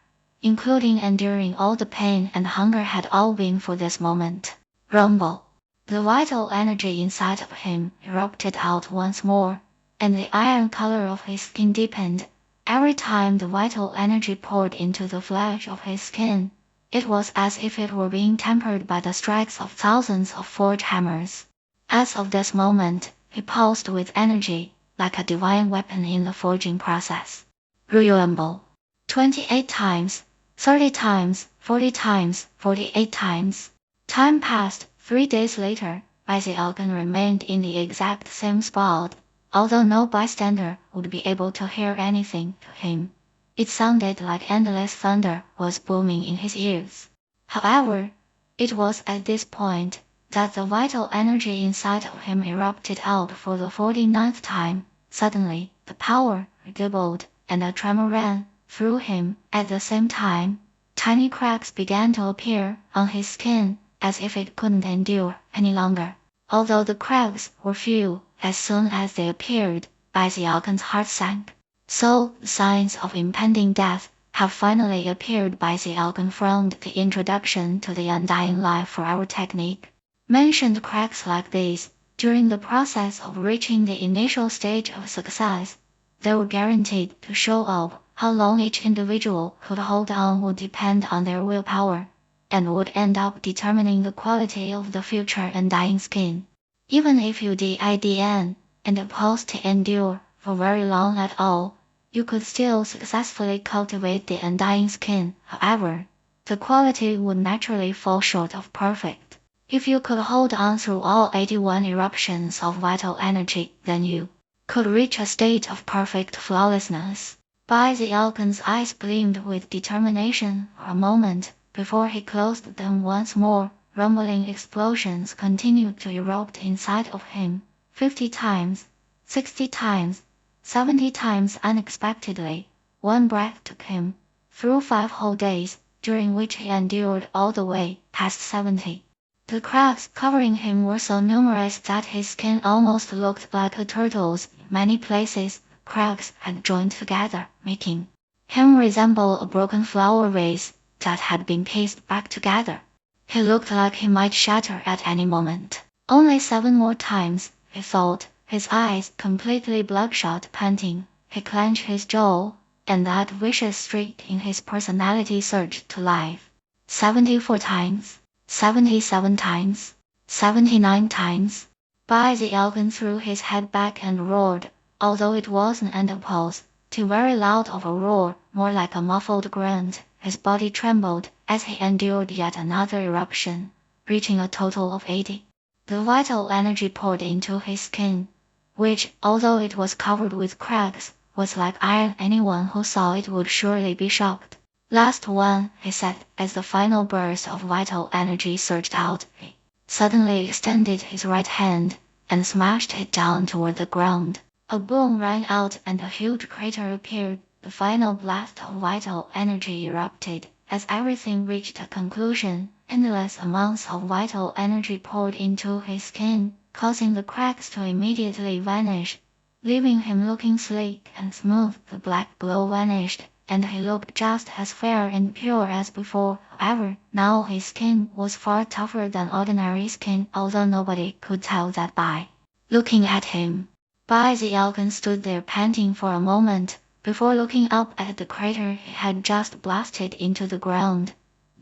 including enduring all the pain and hunger, had all been for this moment. Rumble. The vital energy inside of him erupted out once more, and the iron color of his skin deepened. Every time the vital energy poured into the flesh of his skin, it was as if it were being tempered by the strikes of thousands of forge hammers. As of this moment, he pulsed with energy, like a divine weapon in the forging process. Rumble. 28 times, 30 times, 40 times, 48 times. Time passed. 3 days later, Alkan remained in the exact same spot, although no bystander would be able to hear anything to him. It sounded like endless thunder was booming in his ears. However, it was at this point that the vital energy inside of him erupted out for the 49th time. Suddenly, the power redoubled, and a tremor ran through him. At the same time, tiny cracks began to appear on his skin, as if it couldn't endure any longer. Although the cracks were few, as soon as they appeared, Alkan's heart sank. So, the signs of impending death have finally appeared. Alkan frowned the introduction to the Undying Life Forever technique. Mentioned cracks like these, during the process of reaching the initial stage of success, they were guaranteed to show up. How long each individual could hold on would depend on their willpower, and would end up determining the quality of the future undying skin. Even if you didn't and opposed to endure for very long at all, you could still successfully cultivate the undying skin. However, the quality would naturally fall short of perfect. If you could hold on through all 81 eruptions of vital energy, then you could reach a state of perfect flawlessness. Alkan's eyes gleamed with determination for a moment, before he closed them once more. Rumbling explosions continued to erupt inside of him, 50 times, 60 times, 70 times. Unexpectedly, one breath took him through 5 whole days, during which he endured all the way past 70. The cracks covering him were so numerous that his skin almost looked like a turtle's. In many places, cracks had joined together, making him resemble a broken flower vase that had been pieced back together. He looked like he might shatter at any moment. Only 7 more times, he thought, his eyes completely bloodshot. Panting, he clenched his jaw, and that vicious streak in his personality surged to life. 74 times, 77 times, 79 times. Alkan threw his head back and roared, although it wasn't an impulse to very loud of a roar, more like a muffled grunt. His body trembled as he endured yet another eruption, reaching a total of 80. The vital energy poured into his skin, which, although it was covered with cracks, was like iron. Anyone who saw it would surely be shocked. Last one, he said, as the final burst of vital energy surged out. He suddenly extended his right hand and smashed it down toward the ground. A boom rang out and a huge crater appeared. The final blast of vital energy erupted. As everything reached a conclusion, endless amounts of vital energy poured into his skin, causing the cracks to immediately vanish, leaving him looking sleek and smooth. The black glow vanished, and he looked just as fair and pure as before. However, now his skin was far tougher than ordinary skin, although nobody could tell that by looking at him. Bai Zialgan stood there panting for a moment, before looking up at the crater he had just blasted into the ground.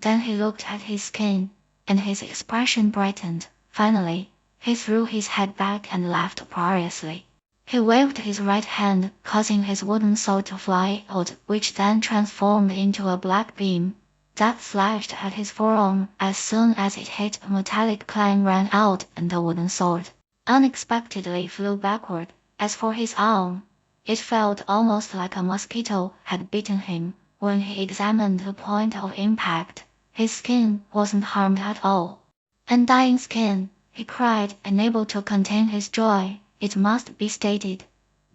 Then he looked at his skin, and his expression brightened. Finally, he threw his head back and laughed uproariously. He waved his right hand, causing his wooden sword to fly out, which then transformed into a black beam that flashed at his forearm. As soon as it hit, a metallic clang rang out, and the wooden sword unexpectedly flew backward. As for his arm, it felt almost like a mosquito had bitten him. When he examined the point of impact, his skin wasn't harmed at all. Undying skin, he cried, unable to contain his joy. It must be stated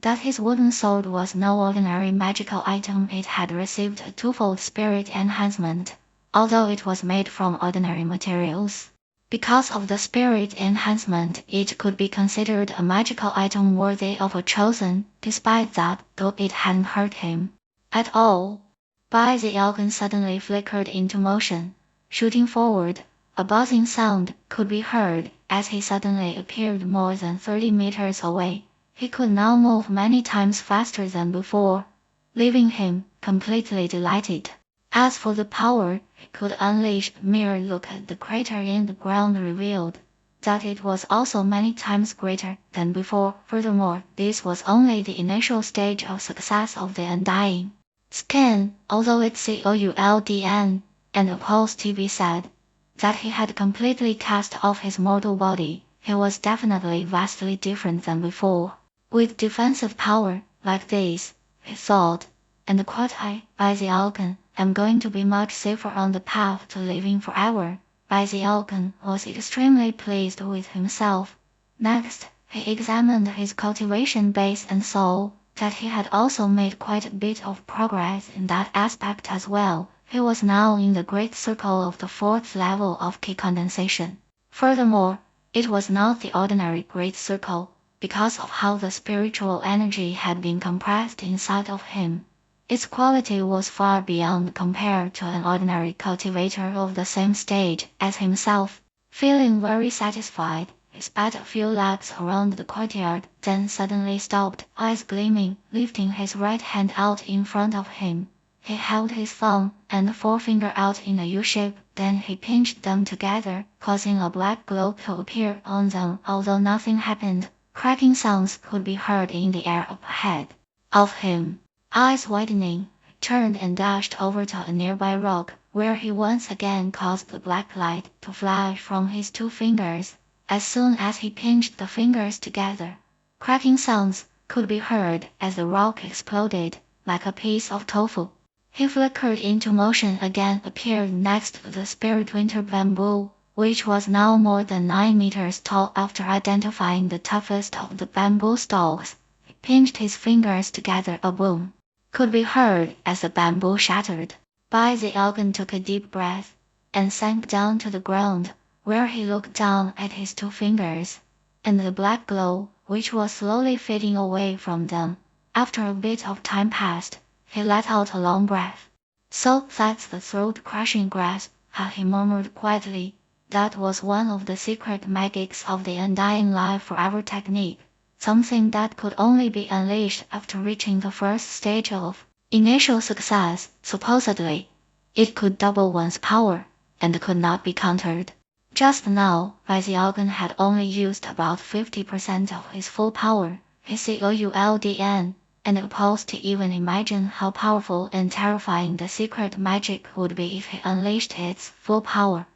that his wooden sword was no ordinary magical item. It had received a twofold spirit enhancement, although it was made from ordinary materials. Because of the spirit enhancement, it could be considered a magical item worthy of a chosen. Despite that, though it hadn't hurt him at all, Bai Zialgan suddenly flickered into motion, shooting forward. A buzzing sound could be heard as he suddenly appeared more than 30 meters away. He could now move many times faster than before, leaving him completely delighted. As for the power he could unleash, a mere look at the crater in the ground revealed that it was also many times greater than before. Furthermore, this was only the initial stage of success of the undying skin, although it's COULDN, and Apple's TV said that he had completely cast off his mortal body. He was definitely vastly different than before. With defensive power like this, he thought, and quote, I, Bai Zialgan, am going to be much safer on the path to living forever. Bai Zialgan was extremely pleased with himself. Next, he examined his cultivation base and saw that he had also made quite a bit of progress in that aspect as well. He was now in the great circle of the 4th level of key condensation. Furthermore, it was not the ordinary great circle, because of how the spiritual energy had been compressed inside of him. Its quality was far beyond compared to an ordinary cultivator of the same stage as himself. Feeling very satisfied, he sped a few laps around the courtyard, then suddenly stopped, eyes gleaming, lifting his right hand out in front of him. He held his thumb and forefinger out in a U-shape, then he pinched them together, causing a black glow to appear on them. Although nothing happened, cracking sounds could be heard in the air up ahead of him. Eyes widening, he turned and dashed over to a nearby rock, where he once again caused the black light to flash from his 2 fingers. As soon as he pinched the fingers together, cracking sounds could be heard as the rock exploded, like a piece of tofu. He flickered into motion again, appeared next to the spirit winter bamboo, which was now more than 9 meters tall. After identifying the toughest of the bamboo stalks, he pinched his fingers together. A boom could be heard as the bamboo shattered. Bai Zialgan took a deep breath and sank down to the ground, where he looked down at his 2 fingers and the black glow, which was slowly fading away from them. After a bit of time passed, he let out a long breath. So that's the throat-crushing grasp, he murmured quietly. That was one of the secret magics of the undying life forever technique, something that could only be unleashed after reaching the first stage of initial success. Supposedly, it could double one's power, and could not be countered. Just now, Bai Zialgan had only used about 50% of his full power. His COULDN and opposed to even imagine how powerful and terrifying the secret magic would be if he unleashed its full power.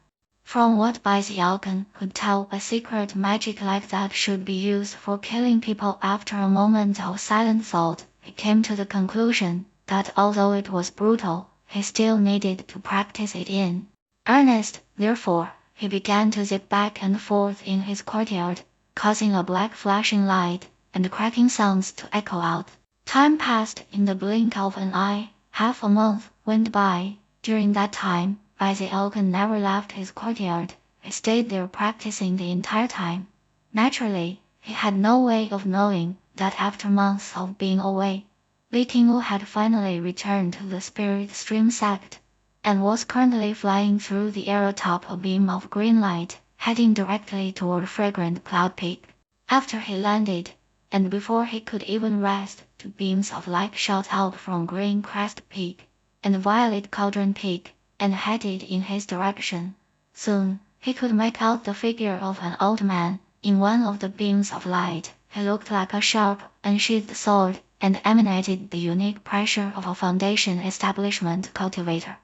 From what Bai Xiaogan could tell, a secret magic like that should be used for killing people. After a moment of silent thought, he came to the conclusion that although it was brutal, he still needed to practice it in earnest. Therefore, he began to zip back and forth in his courtyard, causing a black flashing light and cracking sounds to echo out. Time passed in the blink of an eye. Half a month went by. During that time, Bai Xiaogan never left his courtyard. He stayed there practicing the entire time. Naturally, he had no way of knowing that after months of being away, Li Qingwu had finally returned to the Spirit Stream sect, and was currently flying through the air atop a beam of green light, heading directly toward Fragrant Cloud Peak. After he landed, and before he could even rest, two beams of light shot out from Green Crest Peak and Violet Cauldron Peak, and headed in his direction. Soon, he could make out the figure of an old man. In one of the beams of light, he looked like a sharp, unsheathed sword, and emanated the unique pressure of a Foundation establishment cultivator.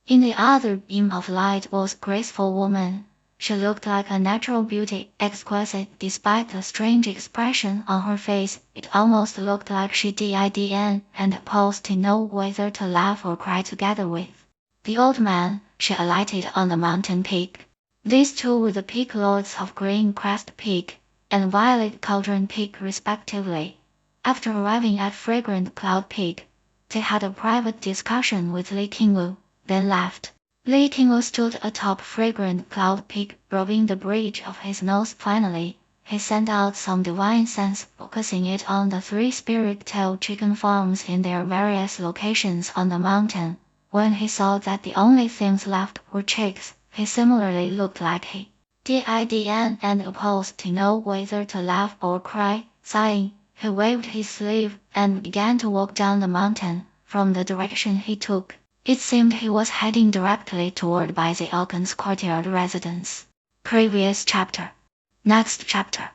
In the other beam of light was a graceful woman. She looked like a natural beauty, exquisite despite the strange expression on her face. It almost looked like she didn't and paused to know whether to laugh or cry together with the old man. She alighted on the mountain peak. These two were the peak lords of Green Crest Peak and Violet Cauldron Peak respectively. After arriving at Fragrant Cloud Peak, they had a private discussion with Li Qingwu, then left. Li Qingwu stood atop Fragrant Cloud Peak, rubbing the bridge of his nose. Finally, he sent out some divine sense, focusing it on the 3 spirit-tail chicken farms in their various locations on the mountain. When he saw that the only things left were chicks, he similarly looked like he didn't and opposed to know whether to laugh or cry. Sighing, he waved his sleeve and began to walk down the mountain. From the direction he took, it seemed he was heading directly toward Bai Xiaogan's courtyard residence. Previous chapter. Next chapter.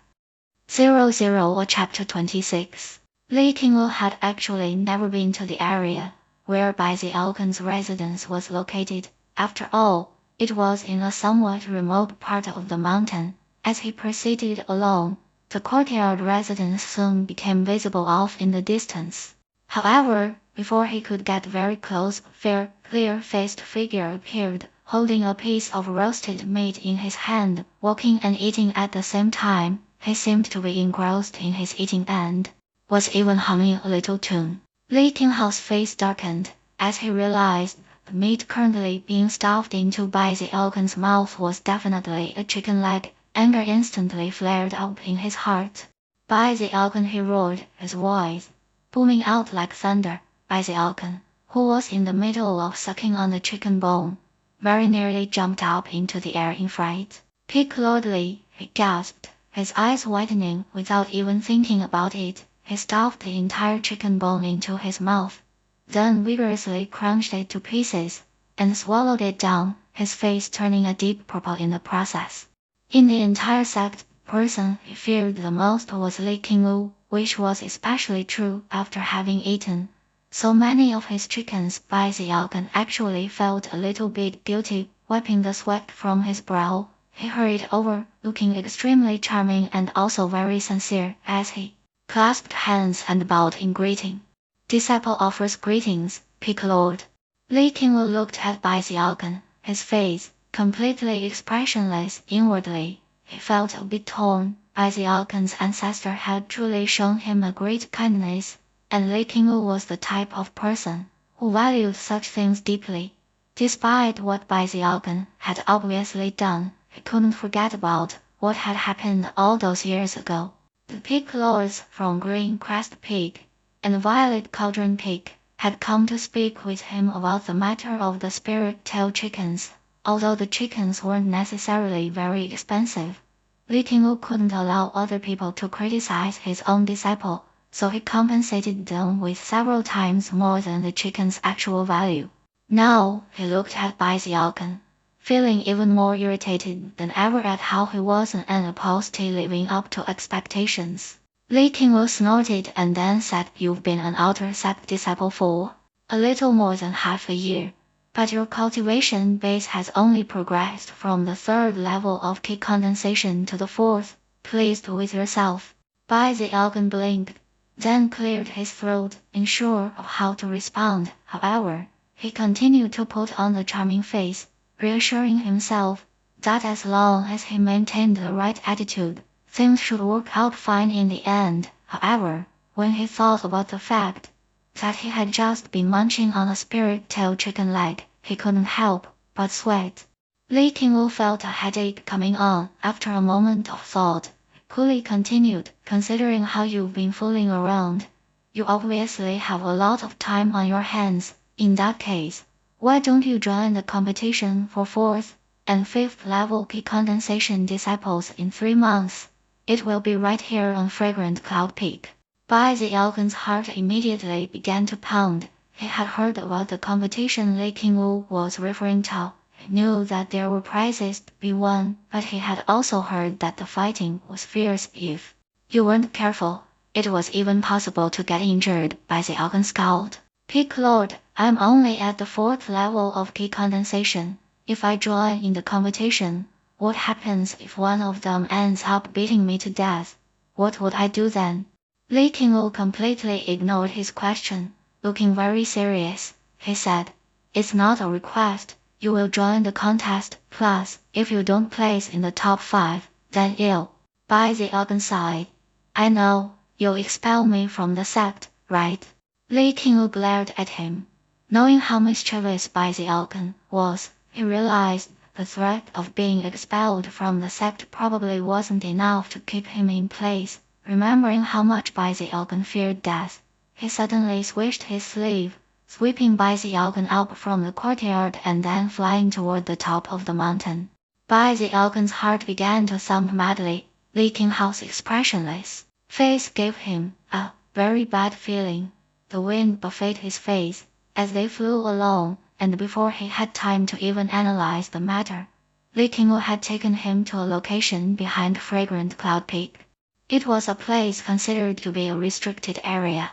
00 or chapter 26. Li Qingwu had actually never been to the area where Bai Xiaogan's residence was located. After all, it was in a somewhat remote part of the mountain. As he proceeded along, the courtyard residence soon became visible off in the distance. However, before he could get very close, a fair, clear-faced figure appeared, holding a piece of roasted meat in his hand, walking and eating at the same time. He seemed to be engrossed in his eating and was even humming a little tune. Li Qinghao's face darkened as he realized the meat currently being stuffed into Bai Xiaogan's mouth was definitely a chicken leg. Anger instantly flared up in his heart. Bai Xiaogan, he roared, his voice booming out like thunder. Bai Xiaogan, who was in the middle of sucking on the chicken bone, very nearly jumped up into the air in fright. Peak Lord Li, he gasped, his eyes widening. Without even thinking about it, he stuffed the entire chicken bone into his mouth, then vigorously crunched it to pieces, and swallowed it down, his face turning a deep purple in the process. In the entire sect, the person he feared the most was Li Qingwu, which was especially true after having eaten so many of his chickens. Bai Xiaogan actually felt a little bit guilty. Wiping the sweat from his brow, he hurried over, looking extremely charming and also very sincere as he clasped hands and bowed in greeting. Disciple offers greetings, Peak Lord. Li Qingwu looked at Bai Xiaogan, his face completely expressionless. Inwardly, he felt a bit torn. Bai Xiaogan's ancestor had truly shown him a great kindness, and Li Qingwu was the type of person who valued such things deeply. Despite what Bai Xiaogan had obviously done, he couldn't forget about what had happened all those years ago. The Peak Lords from Green Crest Peak and Violet Cauldron Peak had come to speak with him about the matter of the spirit-tail chickens. Although the chickens weren't necessarily very expensive, Li Qingwu couldn't allow other people to criticize his own disciple, so he compensated them with several times more than the chicken's actual value. Now, he looked at Bai Xiaogan, feeling even more irritated than ever at how he wasn't opposed to living up to expectations. Li Qingwu snorted and then said, "You've been an outer sect disciple for a little more than half a year, but your cultivation base has only progressed from the 3rd level of key condensation to the 4th. Pleased with yourself?" Bai Zialgan blinked, then cleared his throat, unsure of how to respond. However, he continued to put on the charming face, reassuring himself that as long as he maintained the right attitude, things should work out fine in the end. However, when he thought about the fact that he had just been munching on a spirit-tail chicken leg, he couldn't help but sweat. Li Qingwu felt a headache coming on. After a moment of thought, coolly continued, "Considering how you've been fooling around, you obviously have a lot of time on your hands. In that case, why don't you join the competition for 4th and 5th level key condensation disciples in 3 months? It will be right here on Fragrant Cloud Peak." Bai Zialgan's heart immediately began to pound. He had heard about the competition Li Qingwu was referring to. He knew that there were prizes to be won, but he had also heard that the fighting was fierce. If you weren't careful, it was even possible to get injured. Bai Zialgan scowled. "Peak Lord, I'm only at the 4th level of key condensation. If I join in the competition, what happens if one of them ends up beating me to death? What would I do then?" Li Qingwu completely ignored his question. Looking very serious, he said, "It's not a request. You will join the contest, plus, if you don't place in the top 5, then you'll." Bai Zialgan sighed. "I know, you'll expel me from the sect, right?" Li Qingwu glared at him. Knowing how mischievous Bai Zialgan was, he realized the threat of being expelled from the sect probably wasn't enough to keep him in place. Remembering how much Bai Zialgan feared death, he suddenly swished his sleeve, sweeping Bai Zialgan up from the courtyard and then flying toward the top of the mountain. Bai Zialgan's heart began to thump madly. Li Qinghao's expressionless face gave him a very bad feeling. The wind buffeted his face as they flew along, and before he had time to even analyze the matter, Li Qingwu had taken him to a location behind Fragrant Cloud Peak. It was a place considered to be a restricted area,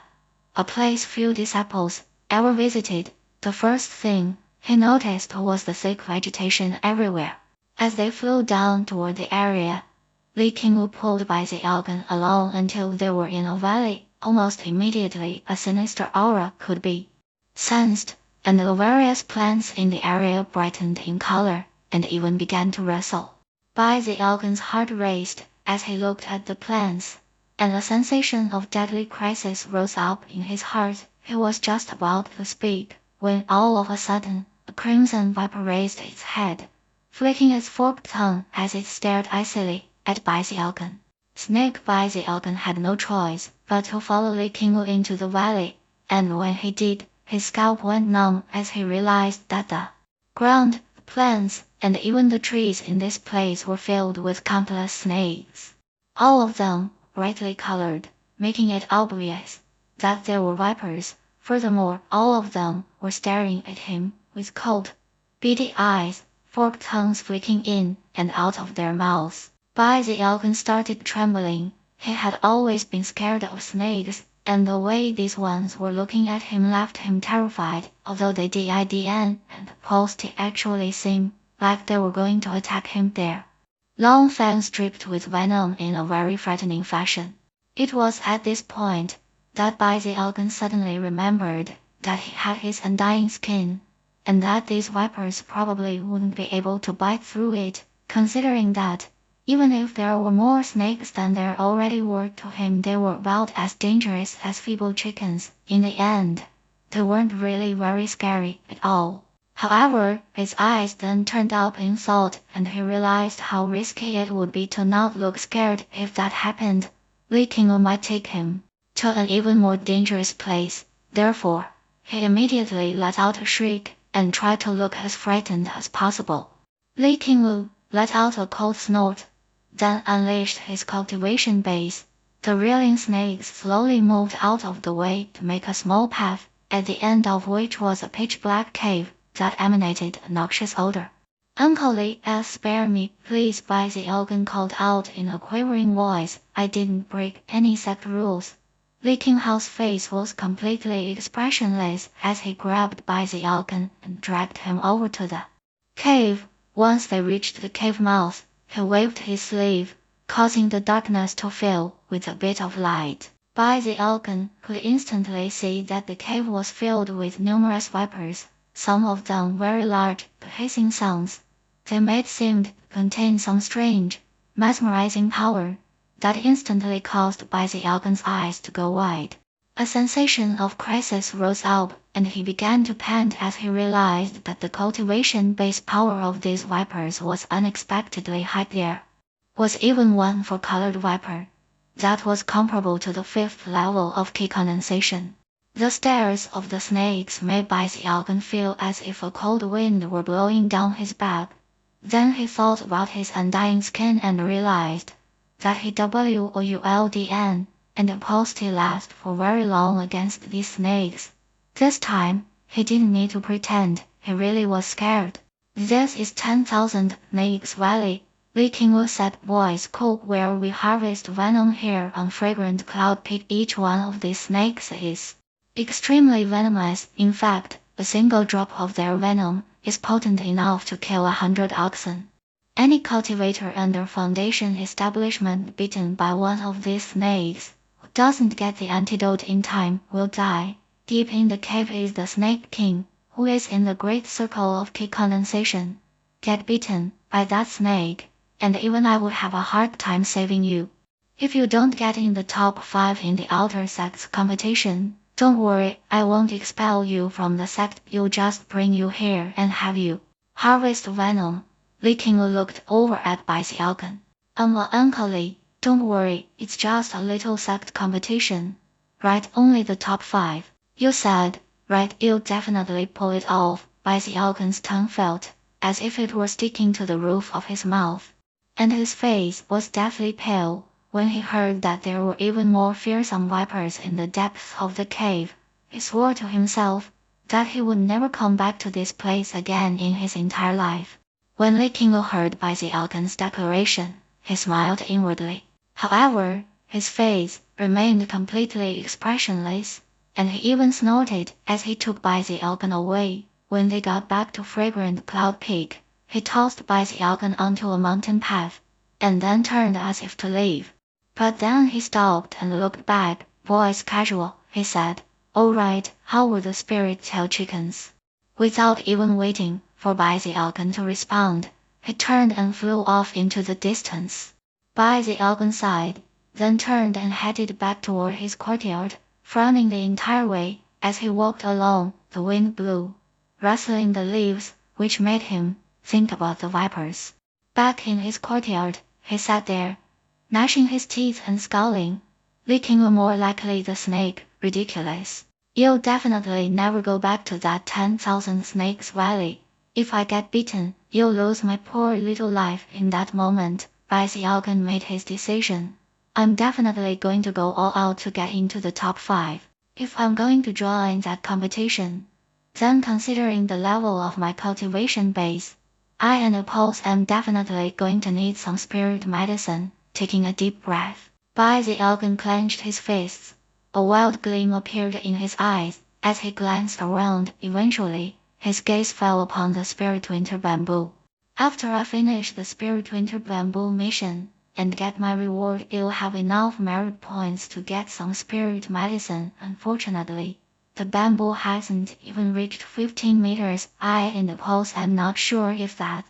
a place few disciples ever visited. The first thing he noticed was the thick vegetation everywhere. As they flew down toward the area, Li Qingwu pulled Bai Zialgan along until they were in a valley. Almost immediately, a sinister aura could be sensed, and the various plants in the area brightened in color and even began to rustle. Bai Zialgan's heart raced as he looked at the plants, and a sensation of deadly crisis rose up in his heart. He was just about to speak, when all of a sudden, a crimson viper raised its head, flicking its forked tongue as it stared icily at Bai Zialgan. Snake Bai Zialgan had no choice but to follow Li Qingwu into the valley, and when he did, his scalp went numb as he realized that the ground, plants, and even the trees in this place were filled with countless snakes. All of them brightly colored, making it obvious that there were vipers. Furthermore, all of them were staring at him with cold, beady eyes, forked tongues flicking in and out of their mouths. Bai Zialgan started trembling. He had always been scared of snakes, and the way these ones were looking at him left him terrified. Although they didn't pulsed, it actually seemed like they were going to attack him there. Long fangs dripped with venom in a very frightening fashion. It was at this point that Bai Zialgan suddenly remembered that he had his undying skin, and that these vipers probably wouldn't be able to bite through it, considering that even if there were more snakes than there already were to him, they were about as dangerous as feeble chickens. In the end, they weren't really very scary at all. However, his eyes then turned up in thought, and he realized how risky it would be to not look scared. If that happened, Li Qingwu might take him to an even more dangerous place. Therefore, he immediately let out a shriek and tried to look as frightened as possible. Li Qingwu let out a cold snort, then unleashed his cultivation base. The reeling snakes slowly moved out of the way to make a small path, at the end of which was a pitch-black cave that emanated a noxious odor. Uncle Lee, spare me, please, the Elgin called out in a quavering voice. I didn't break any sect rules. Lee Kinghao's face was completely expressionless as he grabbed the Elgin and dragged him over to the cave. Once they reached the cave mouth, he waved his sleeve, causing the darkness to fill with a bit of light. The Elgin could instantly see that the cave was filled with numerous vipers, some of them very large, hissing sounds. They seemed to contain some strange, mesmerizing power that instantly caused the Elgin's eyes to go wide. A sensation of crisis rose up, and he began to pant as he realized that the cultivation-based power of these vipers was unexpectedly high. There was even one four-colored viper that was comparable to the fifth level of key condensation. The stares of the snakes made the Elgin feel as if a cold wind were blowing down his back. Then he thought about his undying skin and realized that he WOULDN, and opposed to last for very long against these snakes. This time, he didn't need to pretend, he really was scared. This is 10,000 Snakes Valley, Lee King said, voice cool, where we harvest venom here on Fragrant Cloud Peak. Each one of these snakes is extremely venomous. In fact, a single drop of their venom is potent enough to kill 100 oxen. Any cultivator under Foundation establishment bitten by one of these snakes who doesn't get the antidote in time will die. Deep in the cave is the Snake King, who is in the great circle of key condensation. Get bitten by that snake, and even I would have a hard time saving you. If you don't get in the top 5 in the outer sects competition, don't worry, I won't expel you from the sect, you'll just bring you here and have you harvest venom. Lee King looked over at the Elgin. Uncle Lee, don't worry, it's just a little sect competition. Right, only the top 5. You said, right, you'll definitely pull it off. The Elgin's tongue felt as if it were sticking to the roof of his mouth, and his face was deathly pale when he heard that there were even more fearsome vipers in the depths of the cave. He swore to himself that he would never come back to this place again in his entire life. When Lee King heard the Elgin's declaration, he smiled inwardly. However, his face remained completely expressionless, and he even snorted as he took the Elgin away. When they got back to Fragrant Cloud Peak, he tossed the Elgin onto a mountain path, and then turned as if to leave. But then he stopped and looked back. Voice casual, he said, "All right, how were the spirit tail chickens?" Without even waiting for the Elgin to respond, he turned and flew off into the distance. The Elgin sighed, then turned and headed back toward his courtyard, frowning the entire way. As he walked along, the wind blew, rustling the leaves, which made him think about the vipers. Back in his courtyard, he sat there, gnashing his teeth and scowling. Lee King more likely the snake, ridiculous. You'll definitely never go back to that 10,000 Snakes Valley. If I get beaten, you'll lose my poor little life. In that moment, the Elgin made his decision. I'm definitely going to go all out to get into the top 5. If I'm going to join that competition, then considering the level of my cultivation base, I and Oppose am definitely going to need some spirit medicine. Taking a deep breath, the Elgin clenched his fists. A wild gleam appeared in his eyes as he glanced around. Eventually, his gaze fell upon the Spirit Winter Bamboo. After I finish the Spirit Winter Bamboo mission and get my reward, you'll have enough merit points to get some spirit medicine. Unfortunately, the bamboo hasn't even reached 15 meters. I and Oppose am not sure if that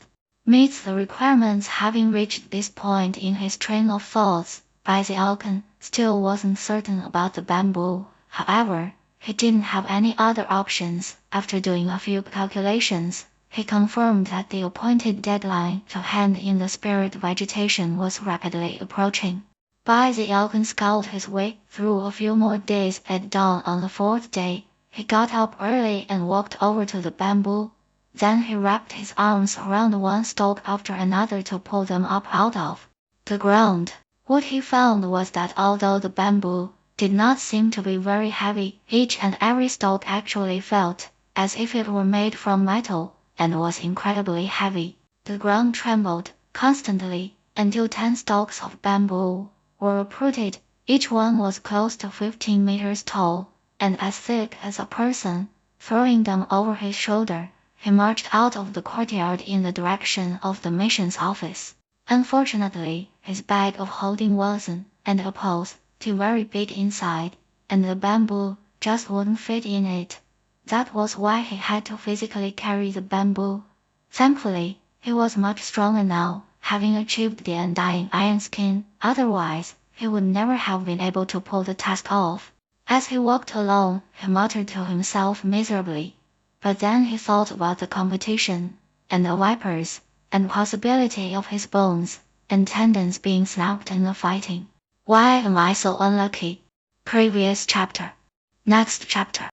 meets the requirements. Having reached this point in his train of thoughts, the Elgin still wasn't certain about the bamboo. However, he didn't have any other options. After doing a few calculations, he confirmed that the appointed deadline to hand in the spirit vegetation was rapidly approaching. The Elgin scowled his way through a few more days. At dawn on the 4th day, he got up early and walked over to the bamboo. Then he wrapped his arms around one stalk after another to pull them up out of the ground. What he found was that although the bamboo did not seem to be very heavy, each and every stalk actually felt as if it were made from metal and was incredibly heavy. The ground trembled constantly until 10 stalks of bamboo were uprooted. Each one was close to 15 meters tall and as thick as a person. Throwing them over his shoulder, he marched out of the courtyard in the direction of the mission's office. Unfortunately, his bag of holding wasn't, and a post, too very big inside, and the bamboo just wouldn't fit in it. That was why he had to physically carry the bamboo. Thankfully, he was much stronger now, having achieved the undying iron skin. Otherwise, he would never have been able to pull the task off. As he walked along, he muttered to himself miserably. But then he thought about the competition, and the vipers, and possibility of his bones and tendons being snapped in the fighting. Why am I so unlucky? Previous chapter. Next chapter.